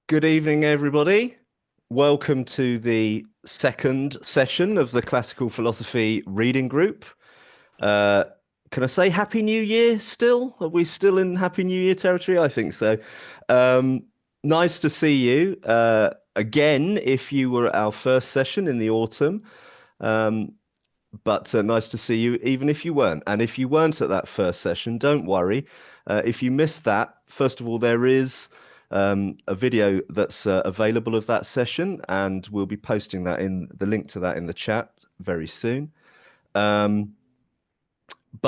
Good evening, everybody. Welcome to the second session of the Classical Philosophy Reading Group. Uh, can I say Happy New Year still? Are we still in Happy New Year territory? I think so. Um, nice to see you again if you were at our first session in the autumn. Um, but nice to see you even if you weren't. And if you weren't at that first session, don't worry. If you missed that, first of all, there is a video that's available of that session, and we'll be posting that in the link to that in the chat very soon. But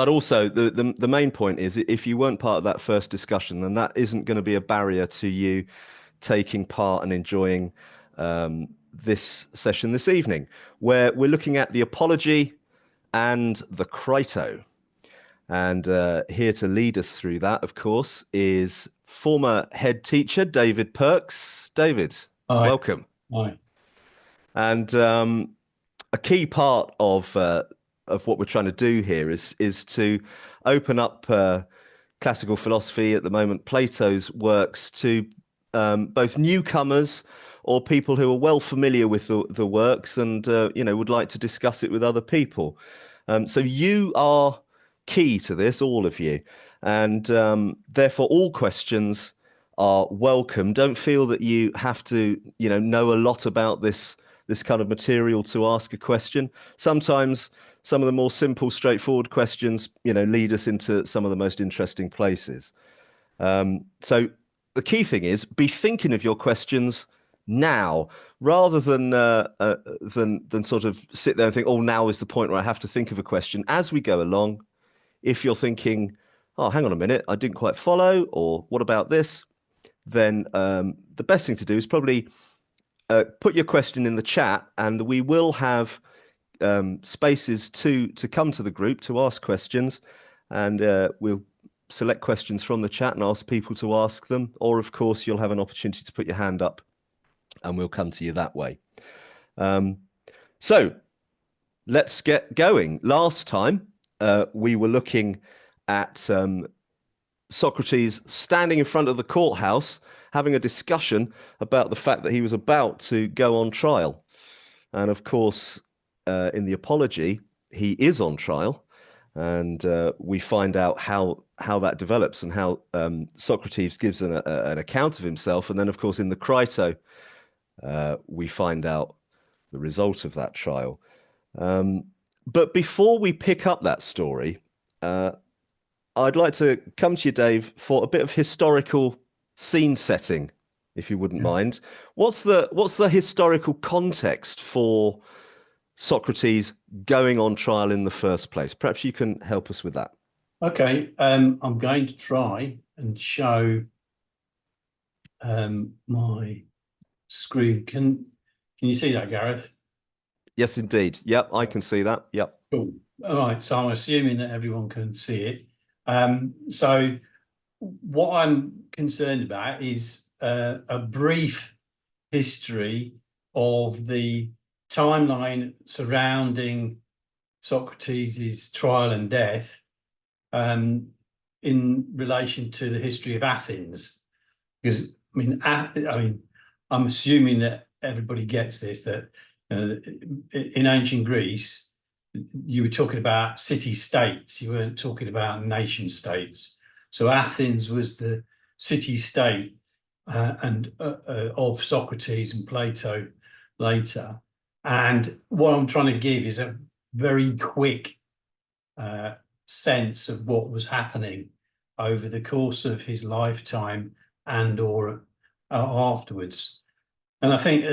also, the main point is if you weren't part of that first discussion, then that isn't going to be a barrier to you taking part and enjoying this session this evening, where we're looking at the apology and the Crito. And here to lead us through that, of course, is former head teacher David Perks. David, Hi. welcome. Hi. And a key part of what we're trying to do here is to open up classical philosophy at the moment, Plato's works, to both newcomers or people who are well familiar with the works and would like to discuss it with other people. So you are key to this, all of you, and therefore all questions are welcome. Don't feel that you have to, know a lot about this kind of material to ask a question. Sometimes some of the more simple, straightforward questions, lead us into some of the most interesting places. So the key thing is be thinking of your questions now, rather than sort of sit there and think, oh, now is the point where I have to think of a question. As we go along, if you're thinking, oh, hang on a minute, I didn't quite follow, or what about this? Then the best thing to do is probably put your question in the chat, and we will have spaces to come to the group to ask questions, and we'll select questions from the chat and ask people to ask them. Or, of course, you'll have an opportunity to put your hand up, and we'll come to you that way. So let's get going. Last time we were looking at Socrates standing in front of the courthouse having a discussion about the fact that he was about to go on trial. And of course, in the Apology, he is on trial, and we find out how that develops and how Socrates gives an account of himself. And then, of course, in the Crito, we find out the result of that trial. But before we pick up that story, I'd like to come to you, Dave, for a bit of historical scene setting, if you wouldn't mind. What's the historical context for Socrates going on trial in the first place? Perhaps you can help us with that. Okay. I'm going to try and show my screen. Can you see that, Gareth? Yes, indeed. Yep, I can see that. Yep. Cool. All right. So I'm assuming that everyone can see it. So what I'm concerned about is a brief history of the timeline surrounding Socrates' trial and death in relation to the history of Athens, because I'm assuming that everybody gets this, that in ancient Greece you were talking about city-states, you weren't talking about nation-states. So Athens was the city-state and of Socrates and Plato later. And what I'm trying to give is a very quick sense of what was happening over the course of his lifetime and or afterwards. And I think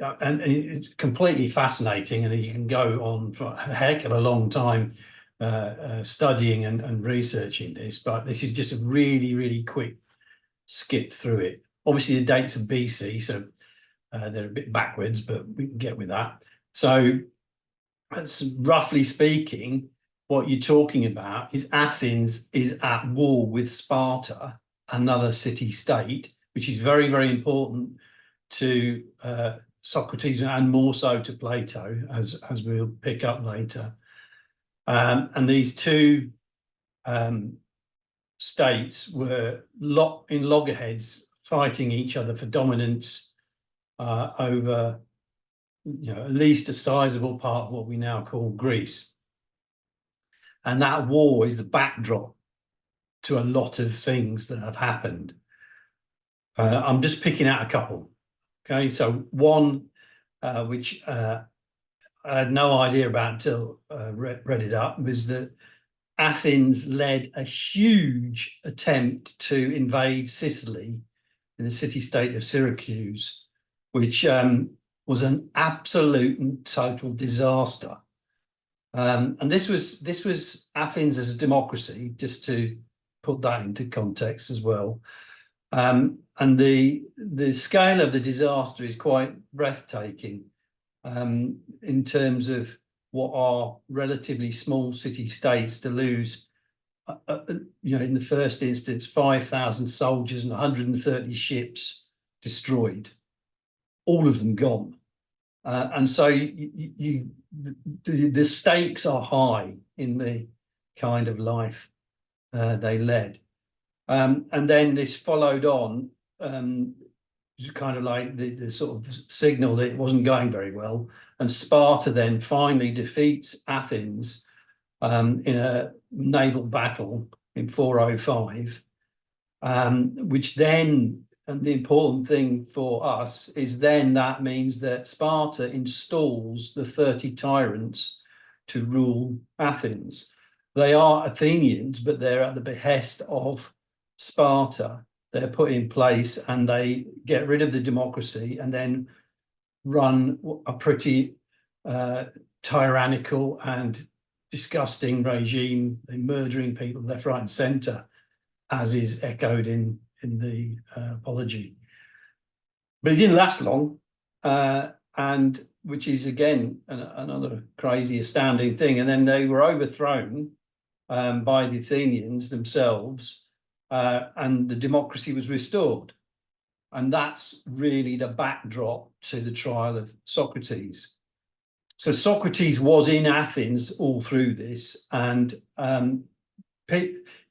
and it's completely fascinating, and you can go on for a heck of a long time studying and researching this, but this is just a really, really quick skip through it. Obviously, the dates are BC, so they're a bit backwards, but we can get with that. So that's roughly speaking, what you're talking about is Athens is at war with Sparta, another city-state, which is very, very important to Socrates and more so to Plato, as we'll pick up later. And these two states were in loggerheads fighting each other for dominance over, at least a sizable part of what we now call Greece. And that war is the backdrop to a lot of things that have happened. I'm just picking out a couple. Okay, so one which I had no idea about until read it up, was that Athens led a huge attempt to invade Sicily in the city-state of Syracuse, which was an absolute and total disaster. And this was Athens as a democracy, just to put that into context as well. And the scale of the disaster is quite breathtaking in terms of what are relatively small city-states to lose, in the first instance, 5,000 soldiers and 130 ships destroyed, all of them gone. And so the stakes are high in the kind of life they led. And then this followed on, kind of like the sort of signal that it wasn't going very well. And Sparta then finally defeats Athens in a naval battle in 405, which then, and the important thing for us is then that means that Sparta installs the 30 tyrants to rule Athens. They are Athenians, but they're at the behest of Sparta. They're put in place and they get rid of the democracy and then run a pretty tyrannical and disgusting regime. They're murdering people left, right, and centre, as is echoed in the apology. But it didn't last long, and which is again another crazy, astounding thing. And then they were overthrown by the Athenians themselves, and the democracy was restored. And that's really the backdrop to the trial of Socrates. So Socrates was in Athens all through this, and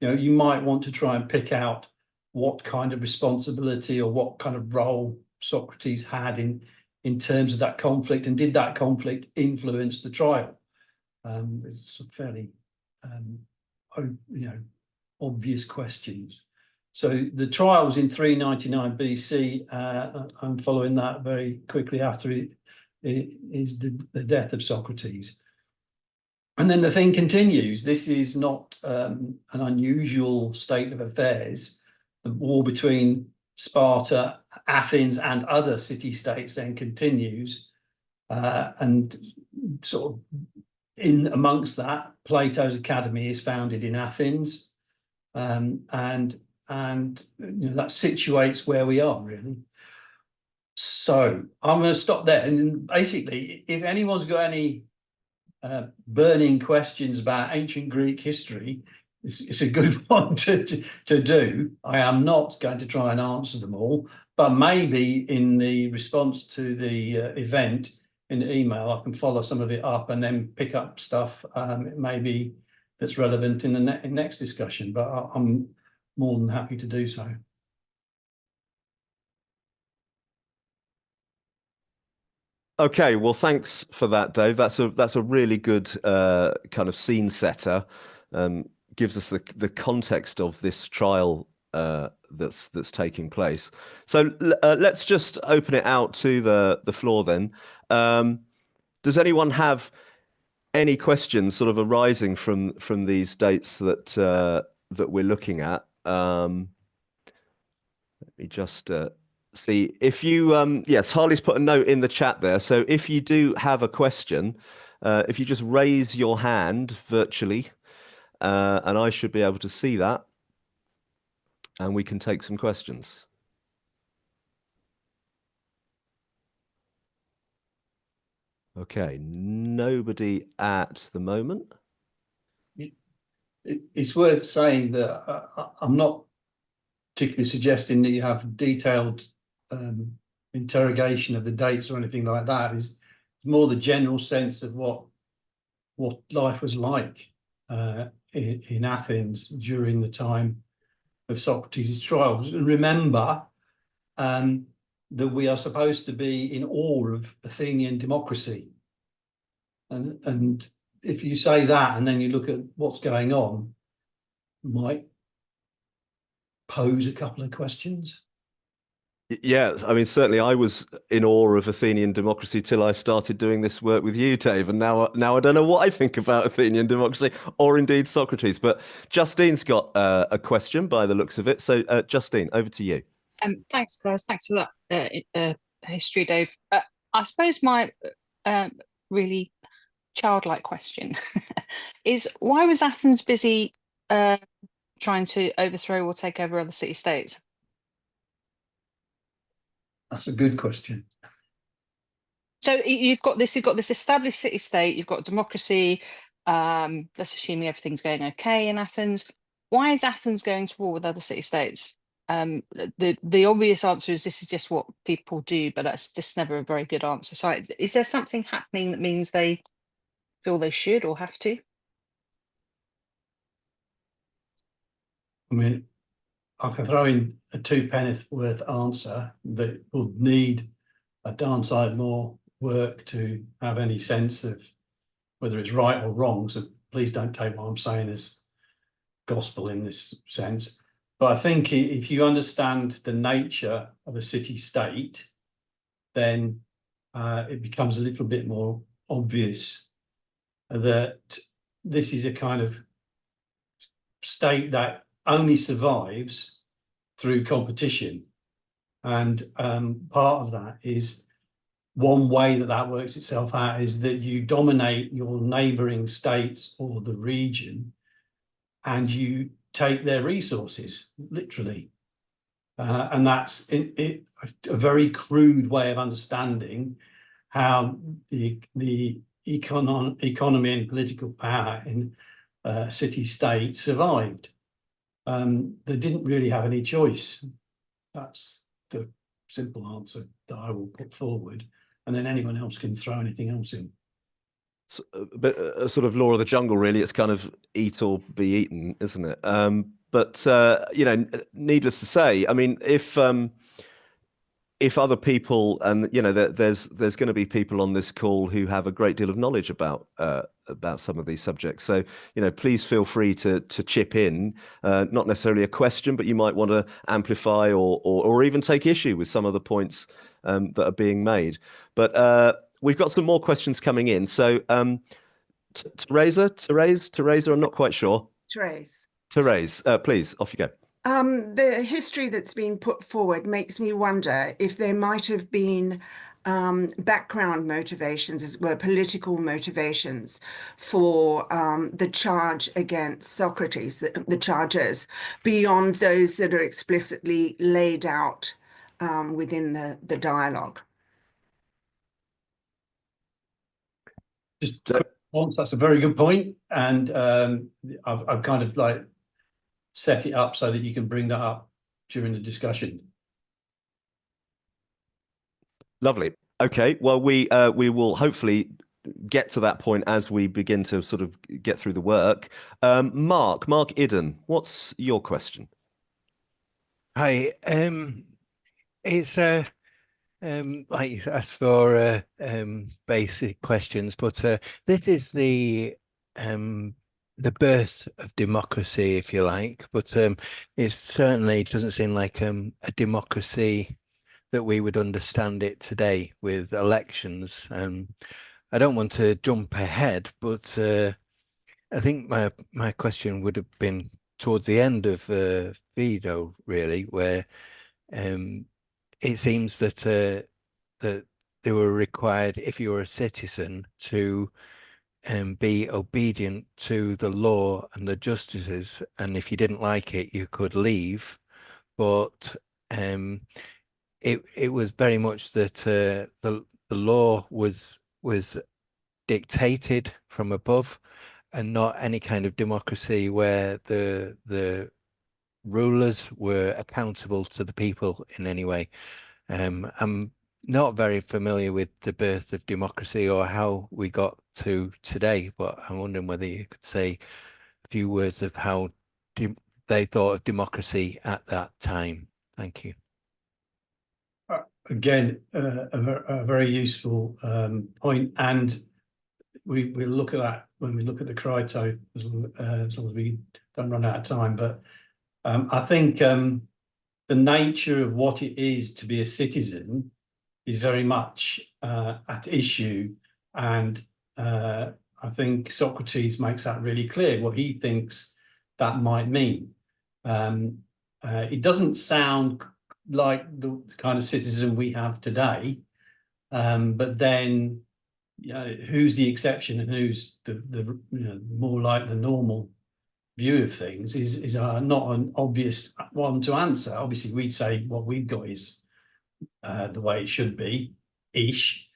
you might want to try and pick out what kind of responsibility or what kind of role Socrates had in terms of that conflict, and did that conflict influence the trial? It's fairly obvious questions. So the trial was in 399 BC. I'm following that very quickly after it is the death of Socrates. And then the thing continues. This is not an unusual state of affairs. The war between Sparta, Athens, and other city-states then continues. And sort of in amongst that, Plato's Academy is founded in Athens. And that situates where we are, really. So I'm going to stop there. And basically, if anyone's got any burning questions about ancient Greek history, it's a good one to do. I am not going to try and answer them all, but maybe in the response to the event in the email, I can follow some of it up and then pick up stuff maybe that's relevant in the next discussion. But I'm more than happy to do so. Okay, well, thanks for that, Dave. That's a really good kind of scene setter. Gives us the context of this trial that's taking place. So let's just open it out to the floor then. Does anyone have any questions sort of arising from these dates that we're looking at? Let me just see if you yes, Harley's put a note in the chat there. So if you do have a question, if you just raise your hand virtually, and I should be able to see that, and we can take some questions. Okay, nobody at the moment. It's worth saying that I'm not particularly suggesting that you have detailed interrogation of the dates or anything like that. It's more the general sense of what life was like in Athens during the time of Socrates' trials. And remember that we are supposed to be in awe of Athenian democracy. And if you say that and then you look at what's going on, might pose a couple of questions. Yeah, I mean, certainly I was in awe of Athenian democracy till I started doing this work with you, Dave, and now I don't know what I think about Athenian democracy or indeed Socrates. But Justine's got a question by the looks of it. So, Justine, over to you. Thanks, guys. Thanks for that history, Dave. I suppose my really childlike question is why was Athens busy trying to overthrow or take over other city-states? That's a good question. So you've got this established city-state, you've got democracy. Let's assuming everything's going okay in Athens. Why is Athens going to war with other city-states? The obvious answer is this is just what people do, but that's just never a very good answer. So is there something happening that means they feel they should or have to? I mean, I can throw in a two-penneth worth answer that would need a darn sight more work to have any sense of whether it's right or wrong. So please don't take what I'm saying as gospel in this sense. But I think if you understand the nature of a city-state, then it becomes a little bit more obvious that this is a kind of state that only survives through competition. And part of that is one way that works itself out is that you dominate your neighboring states or the region and you take their resources, literally. And that's a very crude way of understanding how the economy and political power in city-state survived. They didn't really have any choice. That's the simple answer that I will put forward. And then anyone else can throw anything else in. So, but a sort of law of the jungle, really. It's kind of eat or be eaten, isn't it? But needless to say, I mean, if other people, and there's going to be people on this call who have a great deal of knowledge about some of these subjects. So please feel free to chip in. Not necessarily a question, but you might want to amplify or even take issue with some of the points that are being made. But we've got some more questions coming in. So Teresa, I'm not quite sure. Therese, please, off you go. The history that's been put forward makes me wonder if there might have been background motivations, as it were, political motivations for the charge against Socrates, the charges, beyond those that are explicitly laid out within the dialogue. Just once, that's a very good point, and I've kind of like set it up so that you can bring that up during the discussion. Lovely. Okay. Well, we will hopefully get to that point as we begin to sort of get through the work. Mark Idden, what's your question? Hi. It's like you asked for basic questions, but this is the birth of democracy, if you like. But it certainly doesn't seem like a democracy that we would understand it today with elections. I don't want to jump ahead, but I think my question would have been towards the end of Phaedo, really, where it seems that that they were required, if you were a citizen, to be obedient to the law and the justices, and if you didn't like it, you could leave. But it was very much that the law was dictated from above, and not any kind of democracy where the rulers were accountable to the people in any way. I'm not very familiar with the birth of democracy or how we got to today, but I'm wondering whether you could say a few words of how they thought of democracy at that time. Thank you. again, a very useful point, and we'll look at that when we look at the Crito, as long as we don't run out of time. But I think the nature of what it is to be a citizen is very much at issue, and I think Socrates makes that really clear, what he thinks that might mean. It doesn't sound like the kind of citizen we have today, but then, you know, who's the exception and who's the more like the normal view of things is not an obvious one to answer. Obviously, we'd say what we've got is the way it should be, ish,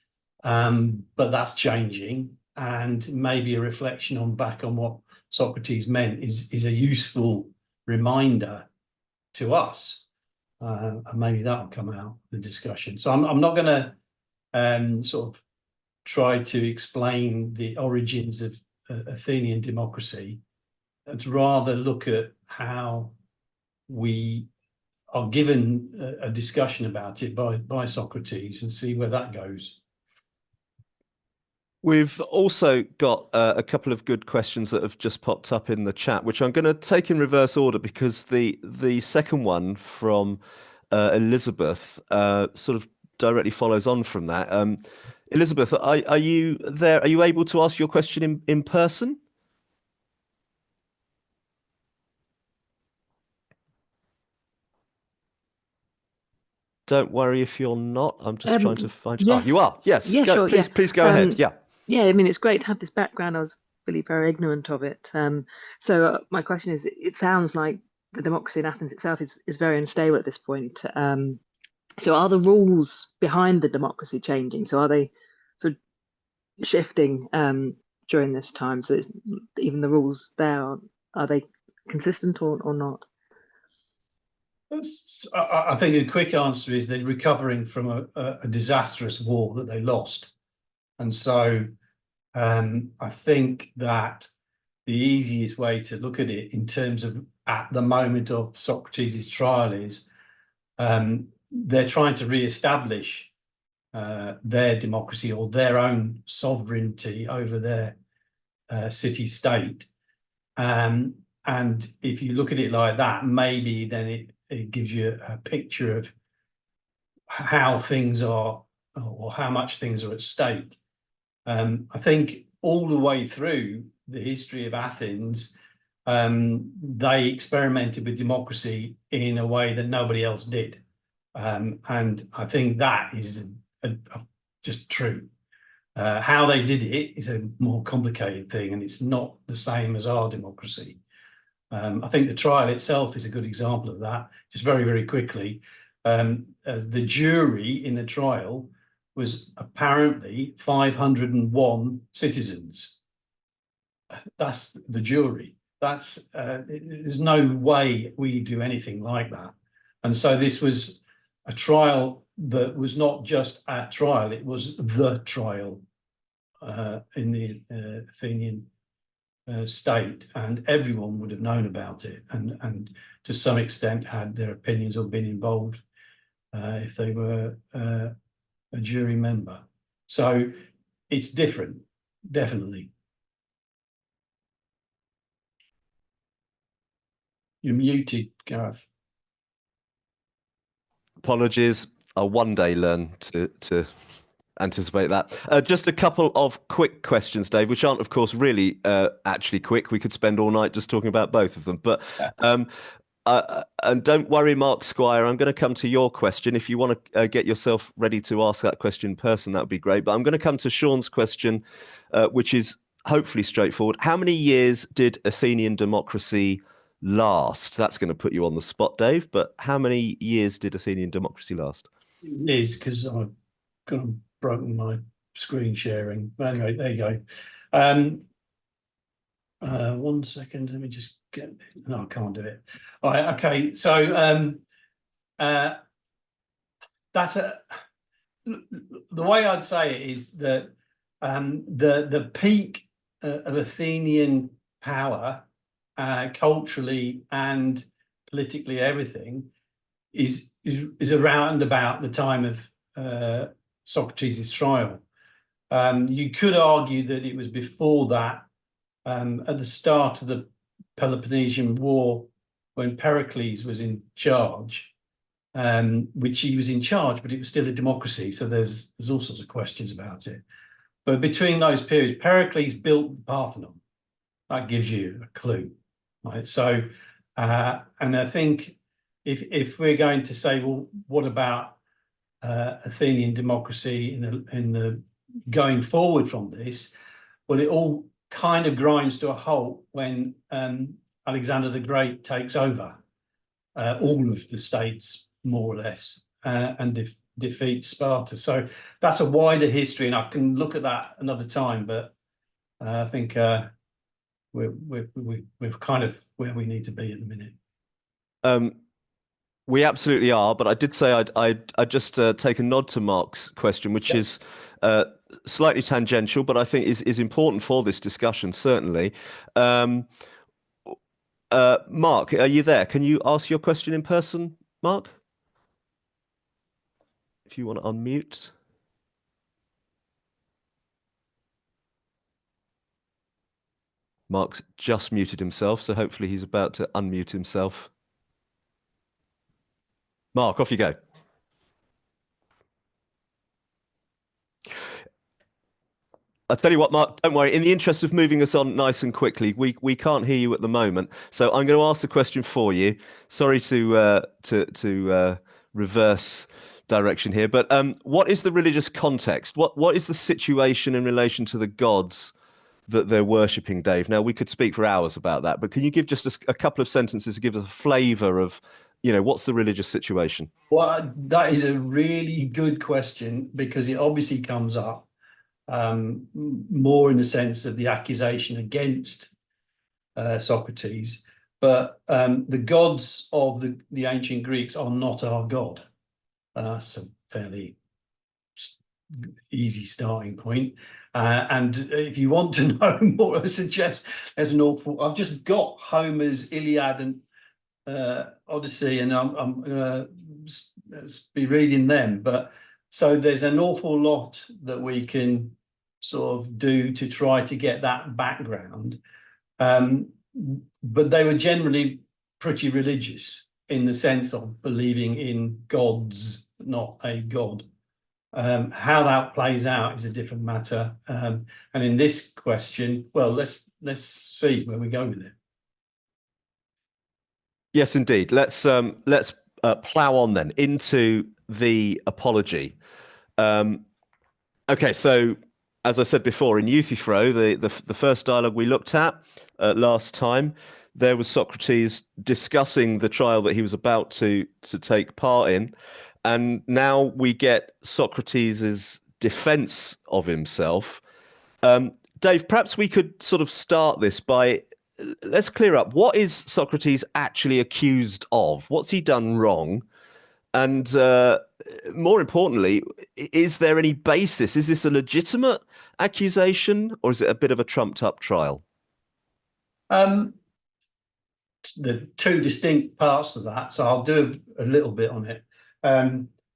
but that's changing, and maybe a reflection back on what Socrates meant is a useful reminder to us, and maybe that'll come out of the discussion. So I'm not going to sort of try to explain the origins of Athenian democracy, and to rather look at how we are given a discussion about it by Socrates and see where that goes. We've also got a couple of good questions that have just popped up in the chat, which I'm going to take in reverse order, because the second one from Elizabeth sort of directly follows on from that. Elizabeth, are you there? Are you able to ask your question in person? Don't worry if you're not. I'm just trying to find. Yes. Oh, you are. Yes. Yeah, sure. Please go ahead. Yeah. Yeah, I mean, it's great to have this background. I was really very ignorant of it. So my question is, it sounds like the democracy in Athens itself is very unstable at this point. So are the rules behind the democracy changing? So are they sort of shifting during this time? So even the rules there, are they consistent or not? I think a quick answer is they're recovering from a disastrous war that they lost. And so I think that the easiest way to look at it in terms of at the moment of Socrates' trial is they're trying to re-establish their democracy or their own sovereignty over their city-state. And if you look at it like that, maybe then it gives you a picture of how things are, or how much things are at stake. I think all the way through the history of Athens, they experimented with democracy in a way that nobody else did. And I think that is just true. How they did it is a more complicated thing, and it's not the same as our democracy. I think the trial itself is a good example of that. Just very, very quickly, the jury in the trial was apparently 501 citizens. That's the jury. There's no way we do anything like that. And so this was a trial that was not just a trial, it was the trial in the Athenian state, and everyone would have known about it, and to some extent had their opinions or been involved if they were a jury member. So it's different, definitely. You're muted, Gareth. Apologies. I'll one day learn to anticipate that. Just a couple of quick questions, Dave, which aren't, of course, really actually quick. We could spend all night just talking about both of them. But and don't worry, Mark Squire, I'm going to come to your question. If you want to get yourself ready to ask that question in person, that would be great. But I'm going to come to Sean's question, which is hopefully straightforward. How many years did Athenian democracy last? That's going to put you on the spot, Dave. But how many years did Athenian democracy last? It is, because I've got broken my screen sharing. But anyway, there you go. 1 second, let me just get, no, I can't do it. All right, okay, so that's the way I'd say it is that the peak of Athenian power, culturally and politically, everything is around about the time of Socrates' trial. You could argue that it was before that, at the start of the Peloponnesian War, when Pericles was in charge, which he was in charge, but it was still a democracy. So there's all sorts of questions about it. But between those periods, Pericles built the Parthenon. That gives you a clue, right? So, and I think if we're going to say, well, what about Athenian democracy in the going forward from this? Well, it all kind of grinds to a halt when Alexander the Great takes over all of the states, more or less, and defeats Sparta. So that's a wider history, and I can look at that another time. But I think we're kind of where we need to be at the minute. We absolutely are, but I did say I'd just take a nod to Mark's question, which is slightly tangential, but I think is important for this discussion, certainly. Mark, are you there? Can you ask your question in person, Mark? If you want to unmute. Mark's just muted himself, so hopefully he's about to unmute himself. Mark, off you go. I'll tell you what, Mark, don't worry. In the interest of moving us on nice and quickly, we can't hear you at the moment. So I'm going to ask the question for you. Sorry to reverse direction here, but what is the religious context? What is the situation in relation to the gods that they're worshipping, Dave? Now, we could speak for hours about that, but can you give just a couple of sentences to give us a flavour of, what's the religious situation? Well, that is a really good question, because it obviously comes up more in the sense of the accusation against Socrates. But the gods of the ancient Greeks are not our God. That's a fairly easy starting point. And if you want to know more, I suggest there's I've just got Homer's Iliad and Odyssey, and I'm going to be reading them. But so there's an awful lot that we can sort of do to try to get that background. But they were generally pretty religious in the sense of believing in gods, not a god. How that plays out is a different matter. And in this question, well, let's see where we go with it. Yes, indeed. Let's plow on then into the apology. Okay, so as I said before, in Euthyphro, the first dialogue we looked at last time, there was Socrates discussing the trial that he was about to take part in. And now we get Socrates' defense of himself. Dave, perhaps we could sort of start this by, let's clear up, what is Socrates actually accused of? What's he done wrong? And more importantly, is there any basis? Is this a legitimate accusation, or is it a bit of a trumped up trial? The two distinct parts of that, so I'll do a little bit on it.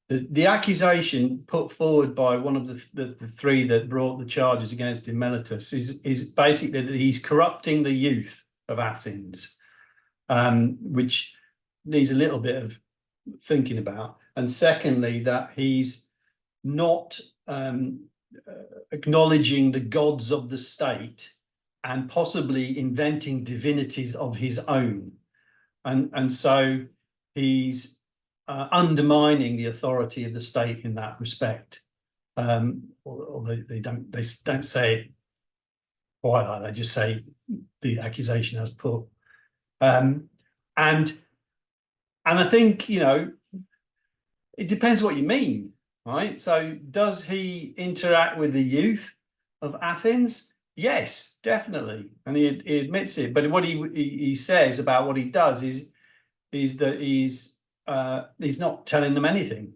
The accusation put forward by one of the three that brought the charges against him, Meletus, is basically that he's corrupting the youth of Athens, which needs a little bit of thinking about. And secondly, that he's not acknowledging the gods of the state and possibly inventing divinities of his own. And so he's undermining the authority of the state in that respect. Although they don't say it quite like that, they just say the accusation as put. And I think, it depends what you mean, right? So does he interact with the youth of Athens? Yes, definitely. And he admits it. But what he says about what he does is that he's not telling them anything.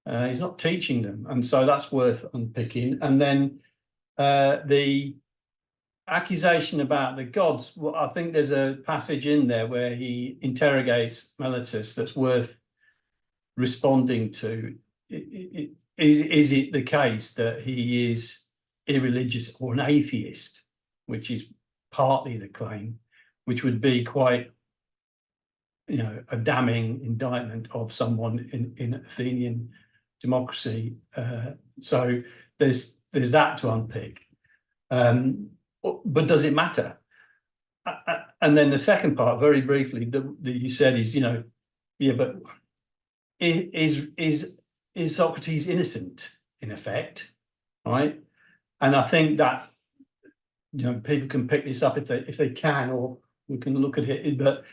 He's not teaching them. And so that's worth unpicking. And then the accusation about the gods, well, I think there's a passage in there where he interrogates Meletus that's worth responding to. is it the case that he is irreligious or an atheist, which is partly the claim, which would be quite, you know, a damning indictment of someone in Athenian democracy. So there's that to unpick. But does it matter? And then the second part, very briefly, that you said is, you know, yeah, but is Socrates innocent in effect, right? And I think that, you know, people can pick this up if they can, or we can look at it. But,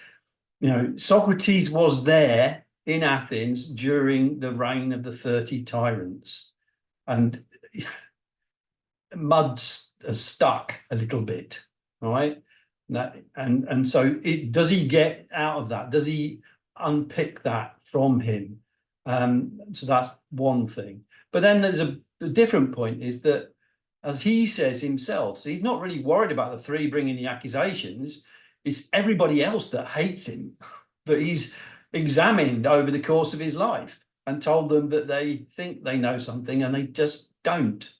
you know, Socrates was there in Athens during the reign of the 30 tyrants, and mud has stuck a little bit, right? And so does he get out of that? Does he unpick that from him? So that's one thing. But then there's a different point, is that, as he says himself, so he's not really worried about the three bringing the accusations. It's everybody else that hates him, that he's examined over the course of his life and told them that they think they know something and they just don't.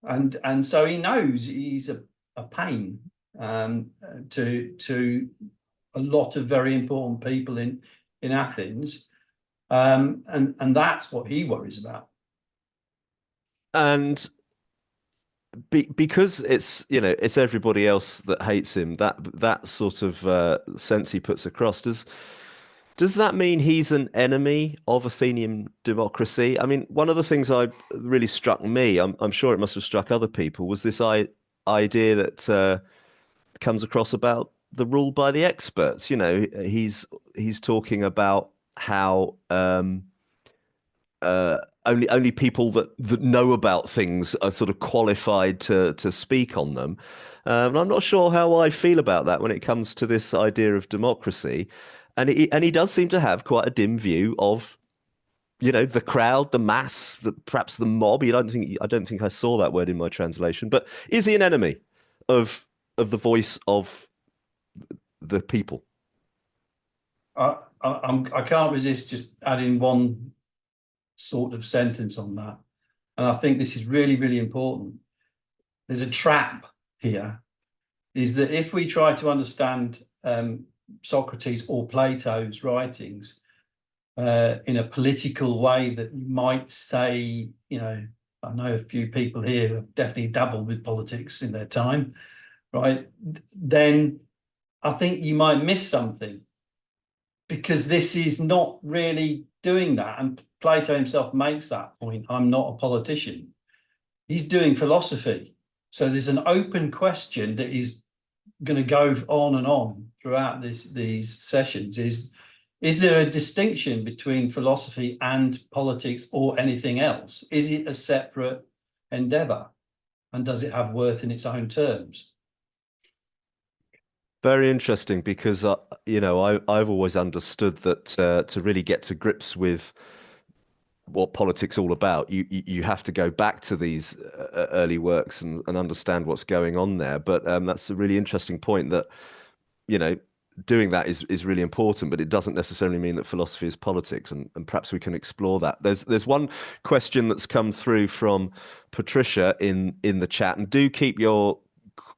And so he knows he's a pain to a lot of very important people in Athens, and that's what he worries about. And because it's, you know, it's everybody else that hates him, that sort of sense he puts across, does that mean he's an enemy of Athenian democracy? I mean, one of the things I really struck me, I'm sure it must have struck other people, was this idea that comes across about the rule by the experts. You know, he's talking about how only people that know about things are sort of qualified to speak on them. And I'm not sure how I feel about that when it comes to this idea of democracy. And he does seem to have quite a dim view of, you know, the crowd, the mass, perhaps the mob. I don't think I saw that word in my translation. But is he an enemy of the voice of the people? I can't resist just adding one sort of sentence on that, and I think this is really, really important. There's a trap here, is that if we try to understand Socrates or Plato's writings in a political way that you might say, you know, I know a few people here who have definitely dabbled with politics in their time, right? Then I think you might miss something, because this is not really doing that. And Plato himself makes that point. I'm not a politician. He's doing philosophy. So there's an open question that is going to go on and on throughout these sessions. Is there a distinction between philosophy and politics or anything else? Is it a separate endeavor? And does it have worth in its own terms? Very interesting, because you know, I've always understood that to really get to grips with what politics all about, you have to go back to these early works and understand what's going on there. But that's a really interesting point, that, you know, doing that is really important, but it doesn't necessarily mean that philosophy is politics, and perhaps we can explore that. There's one question that's come through from Patricia in the chat, and do keep your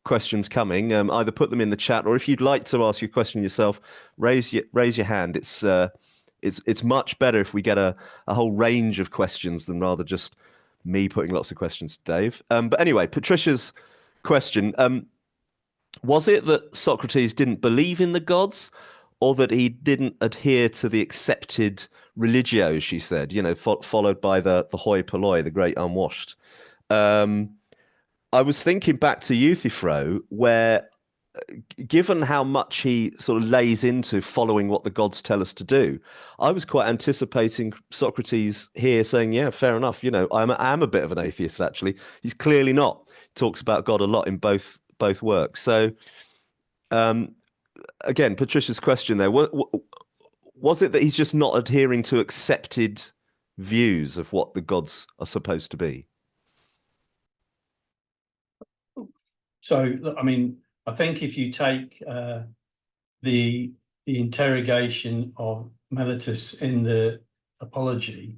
questions coming. Either put them in the chat, or if you'd like to ask your question yourself, raise your hand. It's much better if we get a whole range of questions than rather just me putting lots of questions to Dave. But anyway, Patricia's question: was it that Socrates didn't believe in the gods, or that he didn't adhere to the accepted religio? She said, you know, followed by the hoi polloi, the great unwashed. I was thinking back to Euthyphro, where, given how much he sort of lays into following what the gods tell us to do, I was quite anticipating Socrates here saying, yeah, fair enough. You know, I am a bit of an atheist, actually. He's clearly not. He talks about God a lot in both works. So, again, Patricia's question there, was it that he's just not adhering to accepted views of what the gods are supposed to be? So, I mean, I think if you take the interrogation of Meletus in the Apology,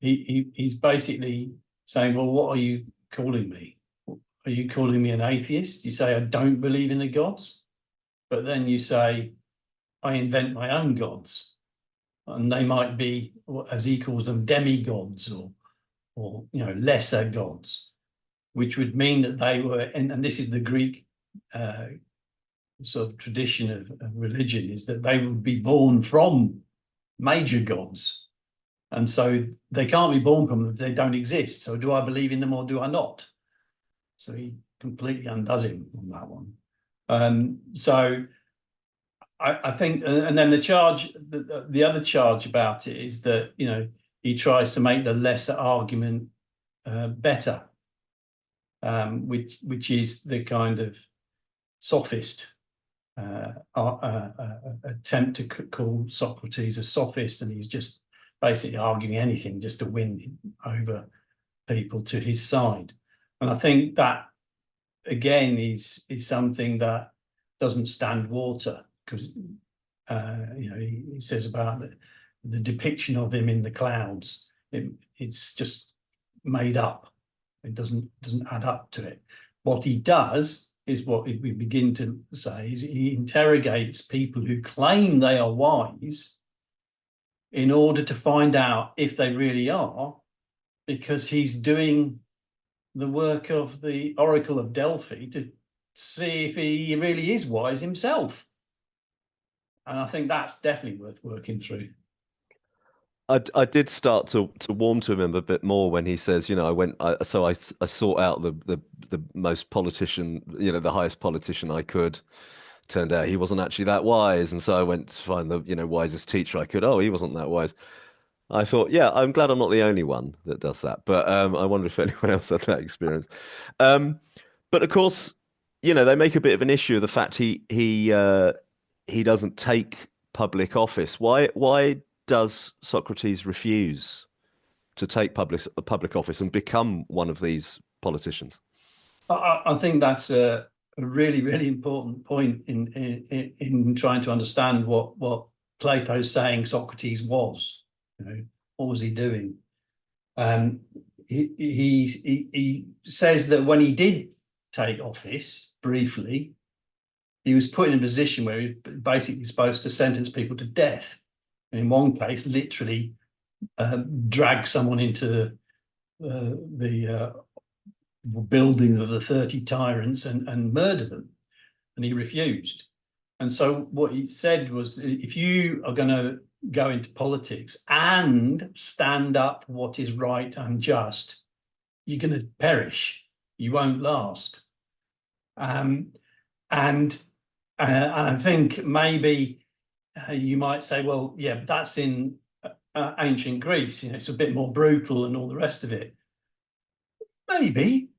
he's basically saying, well, what are you calling me? Are you calling me an atheist? You say I don't believe in the gods, but then you say I invent my own gods, and they might be, as he calls them, demigods or lesser gods, which would mean that they were, and this is the Greek sort of tradition of religion, is that they would be born from major gods. And so they can't be born from them if they don't exist. So do I believe in them or do I not? So he completely undoes him on that one. So I think, and then the charge, the other charge about it is that, he tries to make the lesser argument better, which is the kind of sophist attempt to call Socrates a sophist, and he's just basically arguing anything just to win over people to his side. And I think that, again, is something that doesn't stand water, because he says about the depiction of him in the clouds. It's just made up. It doesn't add up to it. What he does is what we begin to say is he interrogates people who claim they are wise in order to find out if they really are, because he's doing the work of the Oracle of Delphi to see if he really is wise himself. And I think that's definitely worth working through. I did start to warm to him a bit more when he says, I sought out the most politician, the highest politician I could. Turned out he wasn't actually that wise, and so I went to find the wisest teacher I could. Oh, he wasn't that wise. I thought, yeah, I'm glad I'm not the only one that does that. But I wonder if anyone else had that experience. But of course, they make a bit of an issue of the fact he doesn't take public office. Why does Socrates refuse to take public office and become one of these politicians? I think that's a really, really important point in trying to understand what Plato's saying Socrates was. What was he doing? He says that when he did take office briefly, he was put in a position where he was basically supposed to sentence people to death. And in one case, literally drag someone into the building of the 30 tyrants and murder them. And he refused. And so what he said was, if you are going to go into politics and stand up for what is right and just, you're going to perish. You won't last. And I think maybe you might say, well, yeah, but that's in ancient Greece. It's a bit more brutal and all the rest of it. Maybe,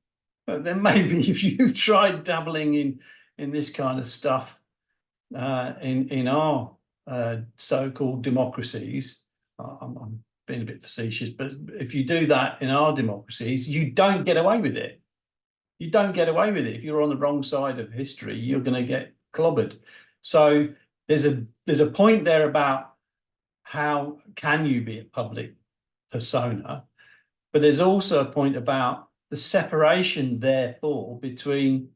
but then maybe if you've tried dabbling in this kind of stuff in our so-called democracies, I'm being a bit facetious, but if you do that in our democracies, you don't get away with it. You don't get away with it. If you're on the wrong side of history, you're going to get clobbered. So there's a point there about how can you be a public persona, but there's also a point about the separation, therefore, between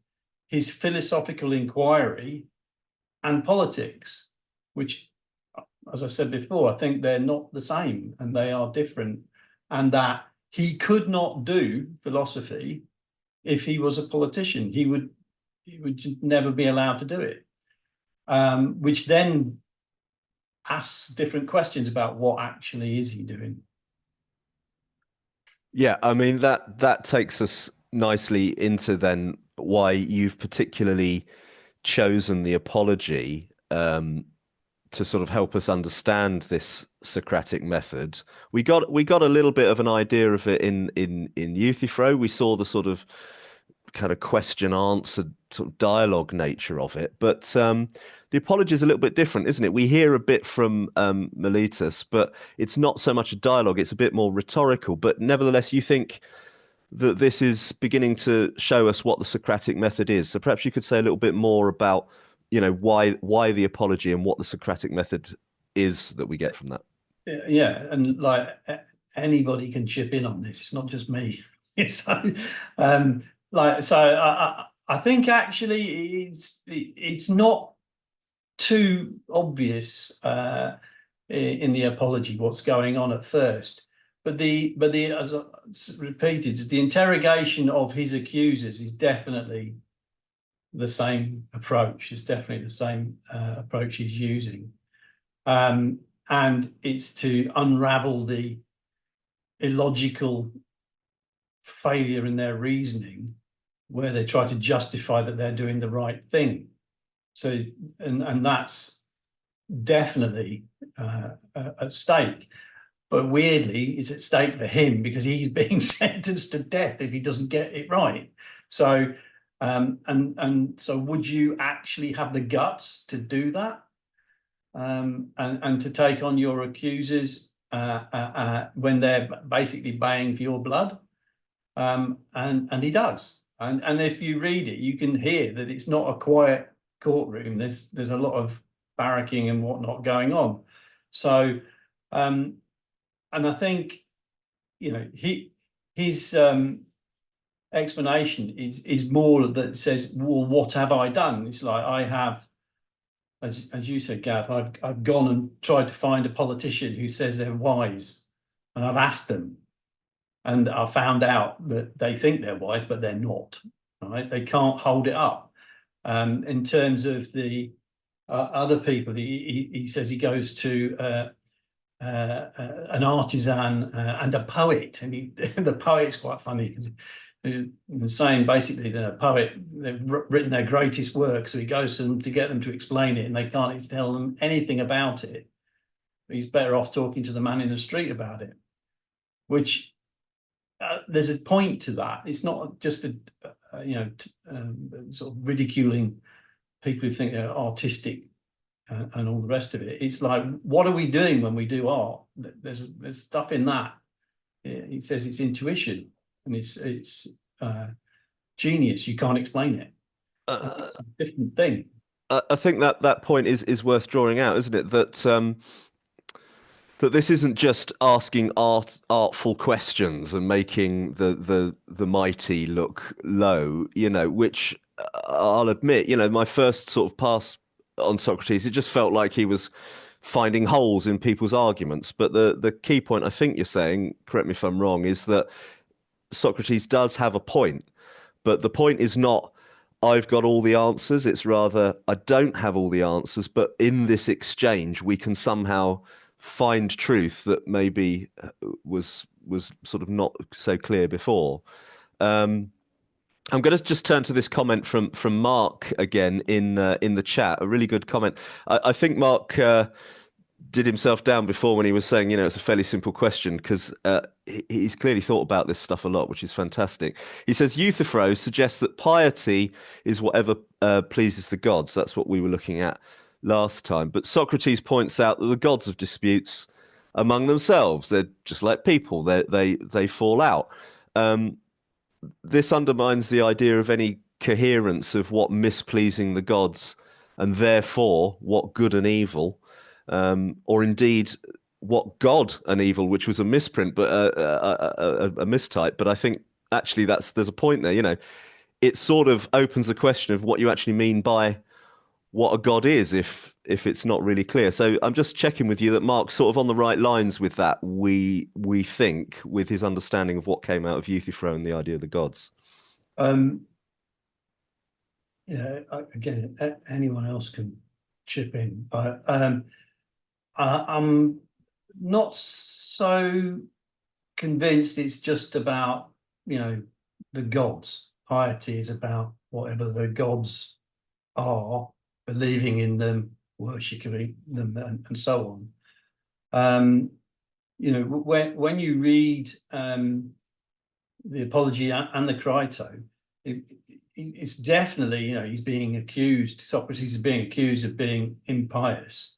his philosophical inquiry and politics, which, as I said before, I think they're not the same and they are different, and that he could not do philosophy if he was a politician. He would never be allowed to do it, which then asks different questions about what actually is he doing. Yeah, I mean, that takes us nicely into then why you've particularly chosen the apology to sort of help us understand this Socratic method. We got a little bit of an idea of it in Euthyphro. We saw the sort of kind of question answer sort of dialogue nature of it, but the apology is a little bit different, isn't it? We hear a bit from Miletus, but it's not so much a dialogue, it's a bit more rhetorical. But nevertheless, you think that this is beginning to show us what the Socratic method is. So perhaps you could say a little bit more about why the apology and what the Socratic method is that we get from that. Yeah, and like anybody can chip in on this. It's not just me. So, I think actually it's not too obvious in the apology what's going on at first, but as I repeated, the interrogation of his accusers is definitely the same approach. It's definitely the same approach he's using, and it's to unravel the illogical failure in their reasoning, where they try to justify that they're doing the right thing. So, and that's definitely at stake. But weirdly, it's at stake for him because he's being sentenced to death if he doesn't get it right. So, and so, would you actually have the guts to do that, and to take on your accusers when they're basically baying for your blood? And he does. And if you read it, you can hear that it's not a quiet courtroom. There's a lot of barracking and whatnot going on. So, and I think, you know, his explanation is more that says, well, what have I done? It's like, I have, as you said, Gareth, I've gone and tried to find a politician who says they're wise, and I've asked them, and I found out that they think they're wise, but they're not. Right? They can't hold it up. In terms of the other people, he says he goes to an artisan and a poet, and the poet's quite funny because he's saying basically that a poet, they've written their greatest work, so he goes to them to get them to explain it, and they can't tell them anything about it. He's better off talking to the man in the street about it, which there's a point to that. It's not just sort of ridiculing people who think they're artistic and all the rest of it. It's like, what are we doing when we do art? There's stuff in that. He says it's intuition, and it's genius. You can't explain it. It's a different thing. I think that point is worth drawing out, isn't it? That this isn't just asking artful questions and making the mighty look low, you know, which I'll admit, you know, my first sort of pass on Socrates, it just felt like he was finding holes in people's arguments. But the key point, I think you're saying, correct me if I'm wrong, is that Socrates does have a point, but the point is not, I've got all the answers. It's rather, I don't have all the answers, but in this exchange, we can somehow find truth that maybe was sort of not so clear before. I'm going to just turn to this comment from Mark again in the chat. A really good comment. I think Mark did himself down before when he was saying, you know, it's a fairly simple question, because he's clearly thought about this stuff a lot, which is fantastic. He says, Euthyphro suggests that piety is whatever pleases the gods. That's what we were looking at last time. But Socrates points out that the gods have disputes among themselves. They're just like people. They fall out. This undermines the idea of any coherence of what mispleasing the gods, and therefore what good and evil, or indeed what God and evil, which was a misprint, but a mistype. But I think actually there's a point there. You know, it sort of opens a question of what you actually mean by what a god is if it's not really clear. So I'm just checking with you that Mark's sort of on the right lines with that, we think, with his understanding of what came out of Euthyphro and the idea of the gods. Yeah, again, anyone else can chip in, but I'm not so convinced it's just about, you know, the gods. Piety is about whatever the gods are, believing in them, worshipping them, and so on. You know, when you read the Apology and the Crito, it's definitely, you know, he's being accused, Socrates is being accused of being impious.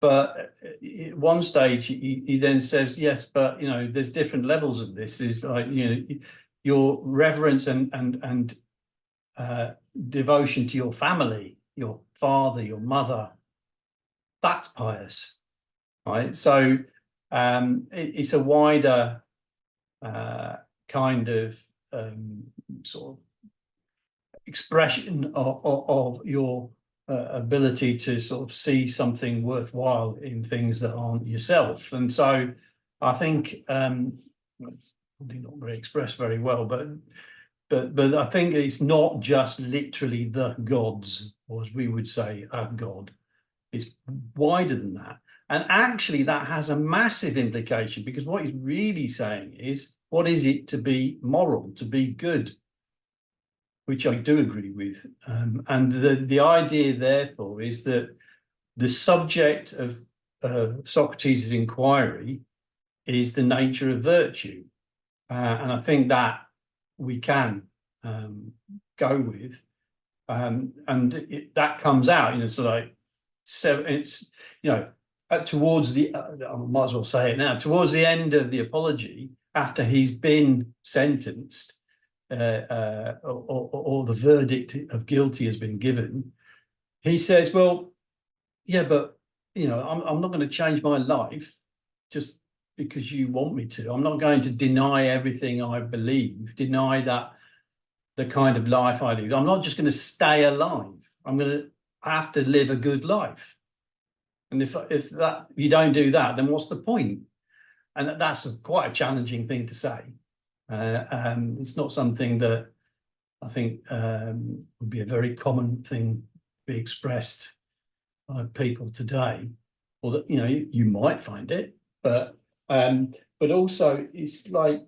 But at one stage, he then says, yes, but, you know, there's different levels of this. There's like, you know, your reverence and devotion to your family, your father, your mother, that's pious, right? So It's a wider kind of sort of expression of your ability to sort of see something worthwhile in things that aren't yourself. And so I think it's probably not very expressed very well, but I think it's not just literally the gods, or as we would say, a god. It's wider than that. And actually that has a massive implication, because what he's really saying is, what is it to be moral, to be good? Which I do agree with. And the idea, therefore, is that the subject of Socrates' inquiry is the nature of virtue. And I think that we can go with. And that comes out, you know, sort of like, so it's, you know, towards the, I might as well say it now, towards the end of the Apology, after he's been sentenced, or the verdict of guilty has been given, he says, well, yeah, but, you know, I'm not going to change my life just because you want me to. I'm not going to deny everything I believe, deny that the kind of life I lead. I'm not just going to stay alive. I'm going to have to live a good life. And if you don't do that, then what's the point? And that's quite a challenging thing to say. It's not something that I think would be a very common thing to be expressed by people today, or that, you know, you might find it, but also it's like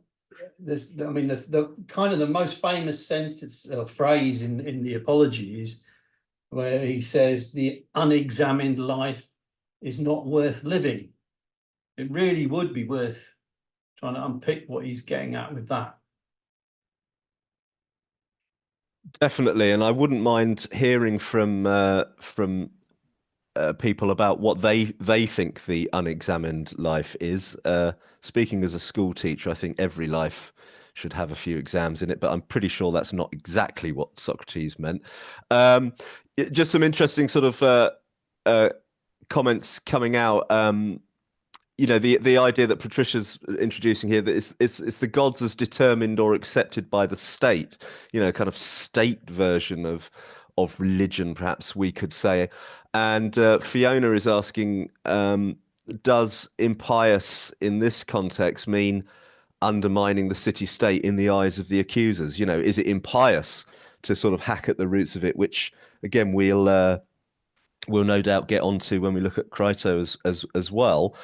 this. I mean, the kind of the most famous sentence or phrase in the Apology is where he says, "The unexamined life is not worth living." It really would be worth trying to unpick what he's getting at with that. Definitely, and I wouldn't mind hearing from people about what they think the unexamined life is. Speaking as a school teacher, I think every life should have a few exams in it, but I'm pretty sure that's not exactly what Socrates meant. Just some interesting sort of comments coming out. You know, the idea that Patricia's introducing here, that it's the gods as determined or accepted by the state, you know, kind of state version of religion, perhaps we could say. And Fiona is asking, does impious in this context mean undermining the city-state in the eyes of the accusers? You know, is it impious to sort of hack at the roots of it, which again we'll no doubt get onto when we look at Crito as well.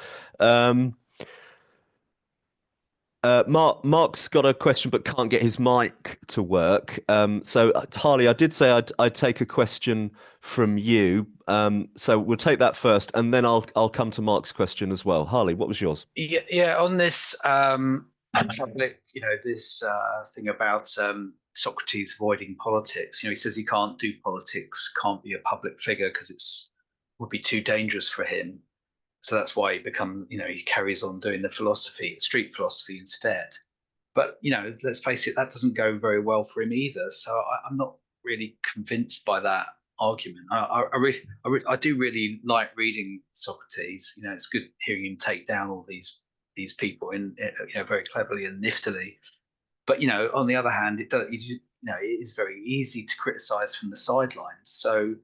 Mark's got a question but can't get his mic to work. So Harley, I did say I'd take a question from you. So we'll take that first, and then I'll come to Mark's question as well. Harley, what was yours? Yeah, on this public, you know, this thing about Socrates avoiding politics. You know, he says he can't do politics, can't be a public figure because would be too dangerous for him. So that's why he carries on doing the street philosophy instead. But, you know, let's face it, that doesn't go very well for him either. So I'm not really convinced by that argument. I do really like reading Socrates. You know, it's good hearing him take down all these people very cleverly and niftily. But, you know, on the other hand, it is very easy to criticize from the sidelines. So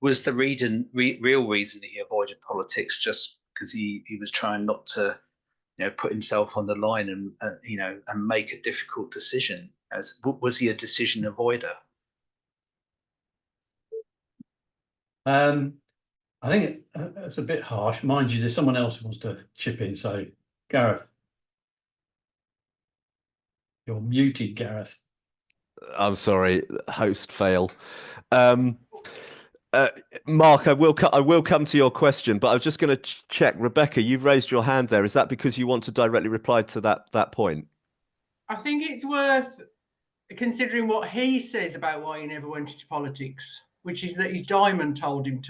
was the real reason that he avoided politics just because he was trying not to, you know, put himself on the line and make a difficult decision? Was he a decision avoider? I think it's a bit harsh. Mind you, there's someone else who wants to chip in. So, Gareth, you're muted, Gareth. I'm sorry, host fail. Mark, I will come to your question, but I was just going to check. Rebecca, you've raised your hand there. Is that because you want to directly reply to that point? I think it's worth considering what he says about why he never went into politics, which is that his diamond told him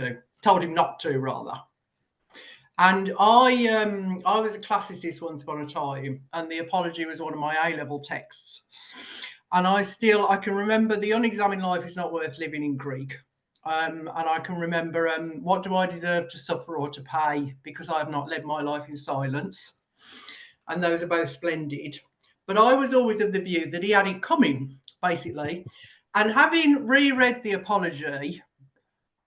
not to, rather. And I was a classicist once upon a time, and the Apology was one of my A-level texts. And I can remember the unexamined life is not worth living in Greek. And I can remember, what do I deserve to suffer or to pay because I have not led my life in silence? And those are both splendid. But I was always of the view that he had it coming, basically. And having reread the Apology,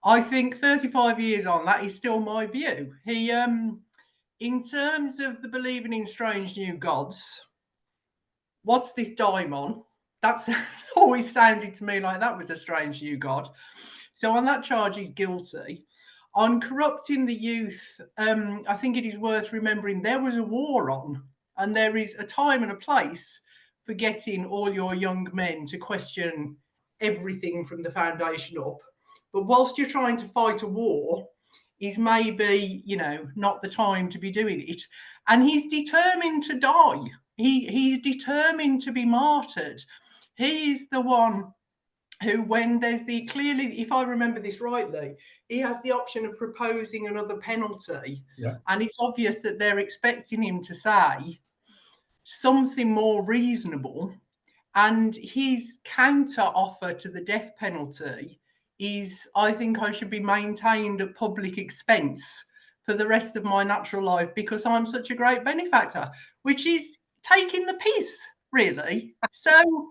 I think 35 years on, that is still my view. He, in terms of the believing in strange new gods, what's this daimon? That's always sounded to me like that was a strange new god. So on that charge, he's guilty. On corrupting the youth, I think it is worth remembering there was a war on, and there is a time and a place for getting all your young men to question everything from the foundation up. But whilst you're trying to fight a war, is maybe, you know, not the time to be doing it. And he's determined to die. He's determined to be martyred. He is the one who, when there's the clearly, if I remember this rightly, he has the option of proposing another penalty. Yeah. And it's obvious that they're expecting him to say something more reasonable. And his counter offer to the death penalty is, I think I should be maintained at public expense for the rest of my natural life because I'm such a great benefactor, which is taking the piss, really. So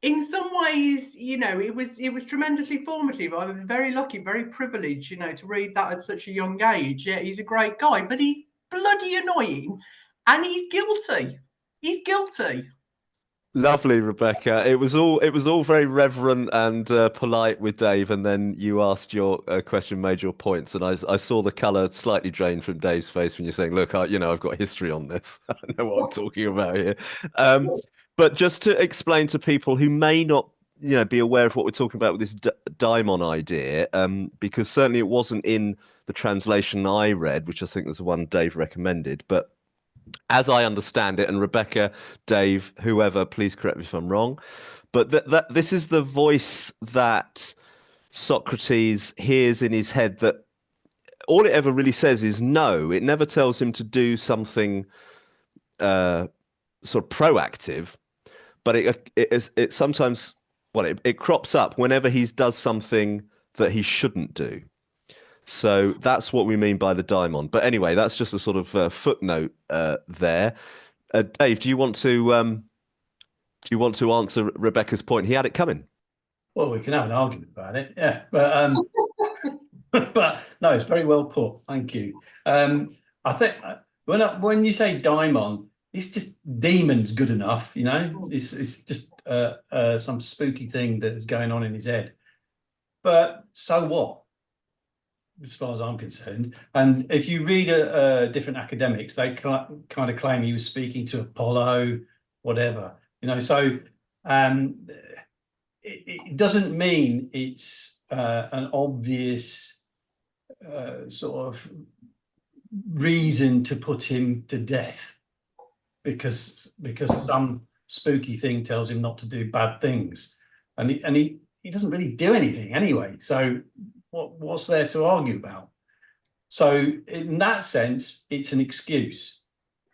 in some ways, you know, it was tremendously formative. I was very lucky, very privileged, you know, to read that at such a young age. Yeah, he's a great guy, but he's bloody annoying and he's guilty. He's guilty. Lovely, Rebecca. It was all very reverent and polite with Dave, and then you asked your question, made your points, and I saw the colour slightly drained from Dave's face when you're saying, "Look, I've got history on this. I know what I'm talking about here." But just to explain to people who may not, be aware of what we're talking about with this daimon idea, because certainly it wasn't in the translation I read, which I think was the one Dave recommended, but as I understand it, and Rebecca, Dave, whoever, please correct me if I'm wrong, but that this is the voice that Socrates hears in his head, that all it ever really says is no. It never tells him to do something sort of proactive, but it sometimes, it crops up whenever he does something that he shouldn't do. So that's what we mean by the daimon. But anyway, that's just a sort of footnote there. Dave, do you want to answer Rebecca's point? He had it coming. Well, we can have an argument about it, yeah. But but no, it's very well put. Thank you. I think when you say daimon, it's just demon's good enough, you know. It's just some spooky thing that is going on in his head. But so what? As far as I'm concerned. And if you read different academics, they kind of claim he was speaking to Apollo, whatever, you know. So it doesn't mean it's an obvious sort of reason to put him to death because some spooky thing tells him not to do bad things, and he doesn't really do anything anyway. So what's there to argue about? So in that sense, it's an excuse,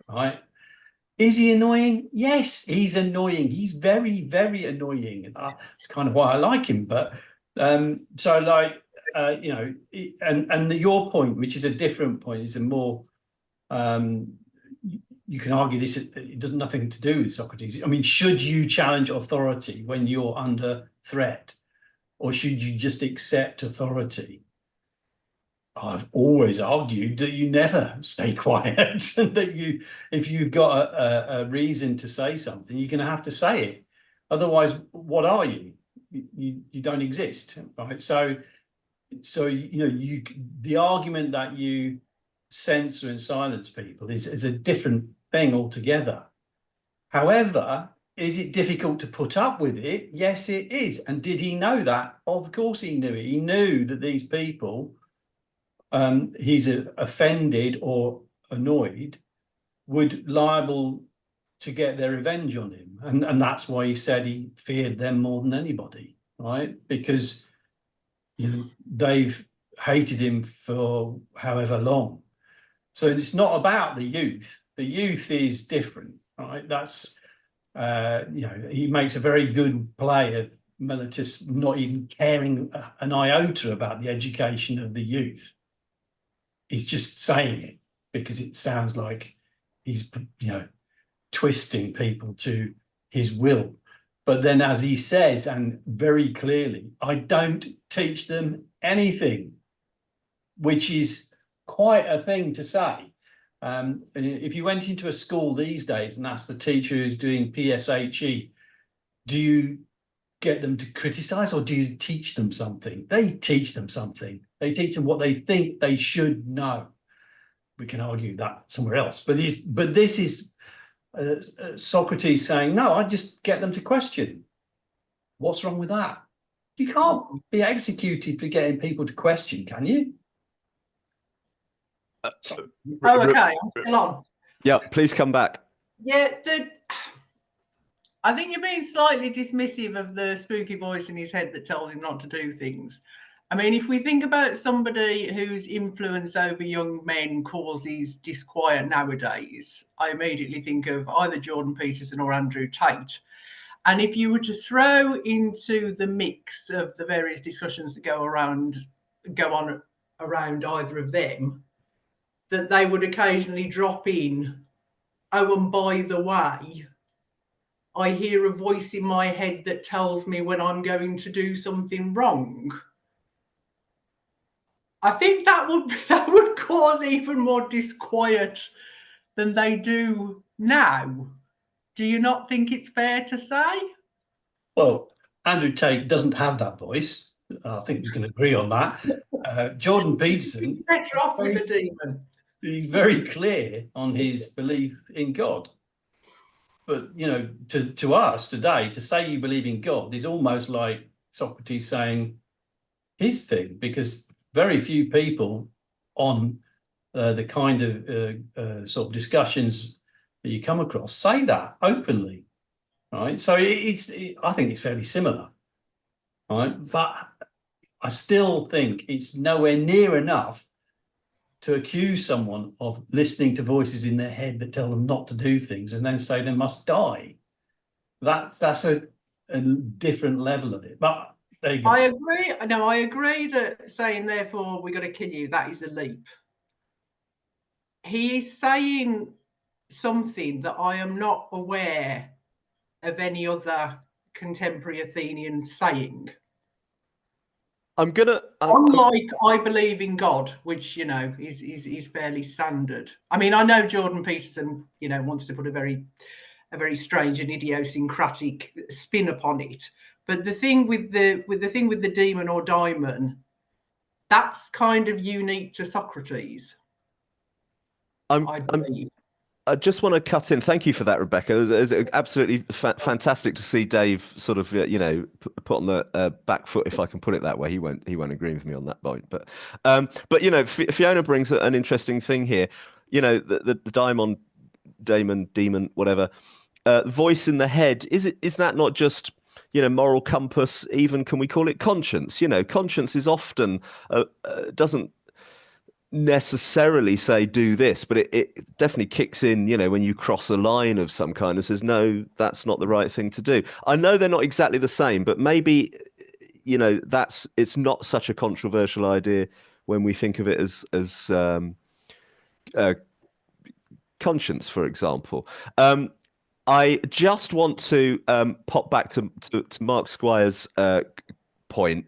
right? Is he annoying? Yes, he's annoying. He's very, very annoying. That's kind of why I like him. But so like, and your point, which is a different point, is a more, you can argue this, it does nothing to do with Socrates. I mean, should you challenge authority when you're under threat? Or should you just accept authority? I've always argued that you never stay quiet, and that if you've got a reason to say something, you're going to have to say it. Otherwise, what are you? You don't exist, right? So the argument that you censor and silence people is a different thing altogether. However, is it difficult to put up with it? Yes, it is. And did he know that? Of course he knew it. He knew that these people he's offended or annoyed would liable to get their revenge on him. And that's why he said he feared them more than anybody, right? Because they've hated him for however long. So it's not about the youth. The youth is different, right? That's he makes a very good play of Meletus not even caring an iota about the education of the youth. He's just saying it because it sounds like he's twisting people to his will. But then, as he says, and very clearly, I don't teach them anything, which is quite a thing to say. If you went into a school these days and asked the teacher who's doing PSHE, do you get them to criticize or do you teach them something? They teach them something. They teach them what they think they should know. We can argue that somewhere else, but this is Socrates saying, no, I just get them to question. What's wrong with that? You can't be executed for getting people to question, can you? Oh, okay, I'm still on. Yeah, please come back. Yeah, I think you're being slightly dismissive of the spooky voice in his head that tells him not to do things. I mean, if we think about somebody whose influence over young men causes disquiet nowadays, I immediately think of either Jordan Peterson or Andrew Tate. And if you were to throw into the mix of the various discussions that go on around either of them, that they would occasionally drop in, oh, and by the way, I hear a voice in my head that tells me when I'm going to do something wrong. I think that would cause even more disquiet than they do now. Do you not think it's fair to say? Well, Andrew Tate doesn't have that voice. I think we can agree on that. Jordan Peterson, he's better off with a demon. He's very clear on his belief in God. But, to us today, to say you believe in God is almost like Socrates saying his thing, because very few people on the kind of sort of discussions that you come across say that openly, right? So I think it's fairly similar, right? But I still think it's nowhere near enough to accuse someone of listening to voices in their head that tell them not to do things and then say they must die. That's a different level of it. But there you go. I agree. No, I agree that saying therefore we got to kill you, that is a leap. He is saying something that I am not aware of any other contemporary Athenian saying. Unlike I believe in God, which is fairly standard. I mean, I know Jordan Peterson, wants to put a very strange and idiosyncratic spin upon it. But the thing with the demon or daimon, that's kind of unique to Socrates. I believe. I just want to cut in. Thank you for that, Rebecca. It was absolutely fantastic to see Dave sort of, put on the back foot, if I can put it that way. He won't agree with me on that point. But Fiona brings an interesting thing here. The daimon, demon, whatever, voice in the head. Is that not just moral compass? Even can we call it conscience? Conscience is often doesn't necessarily say do this, but it definitely kicks in when you cross a line of some kind and says no, that's not the right thing to do. I know they're not exactly the same, but maybe it's not such a controversial idea when we think of it as conscience, for example. I just want to pop back to Mark Squire's point,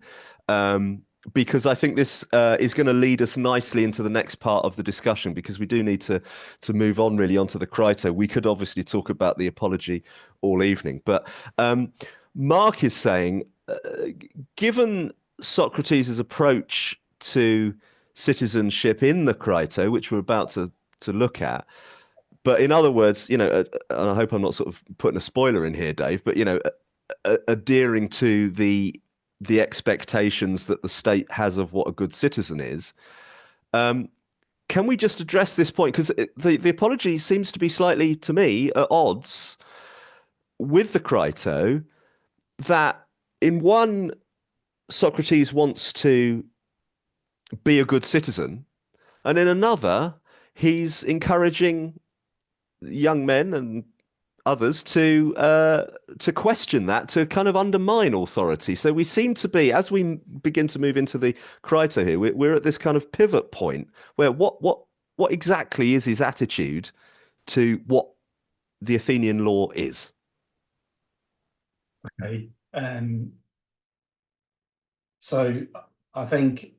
because I think this is going to lead us nicely into the next part of the discussion, because we do need to move on really onto the Crito. We could obviously talk about the apology all evening, but Mark is saying, given Socrates' approach to citizenship in the Crito, which we're about to look at, but in other words, and I hope I'm not sort of putting a spoiler in here, Dave, but adhering to the expectations that the state has of what a good citizen is. Can we just address this point? Because the apology seems to be slightly, to me, at odds with the Crito, that in one, Socrates wants to be a good citizen, and in another, he's encouraging young men and others to question that, to kind of undermine authority. So we seem to be, as we begin to move into the Crito here, we're at this kind of pivot point where what exactly is his attitude to what the Athenian law is? Okay. So I think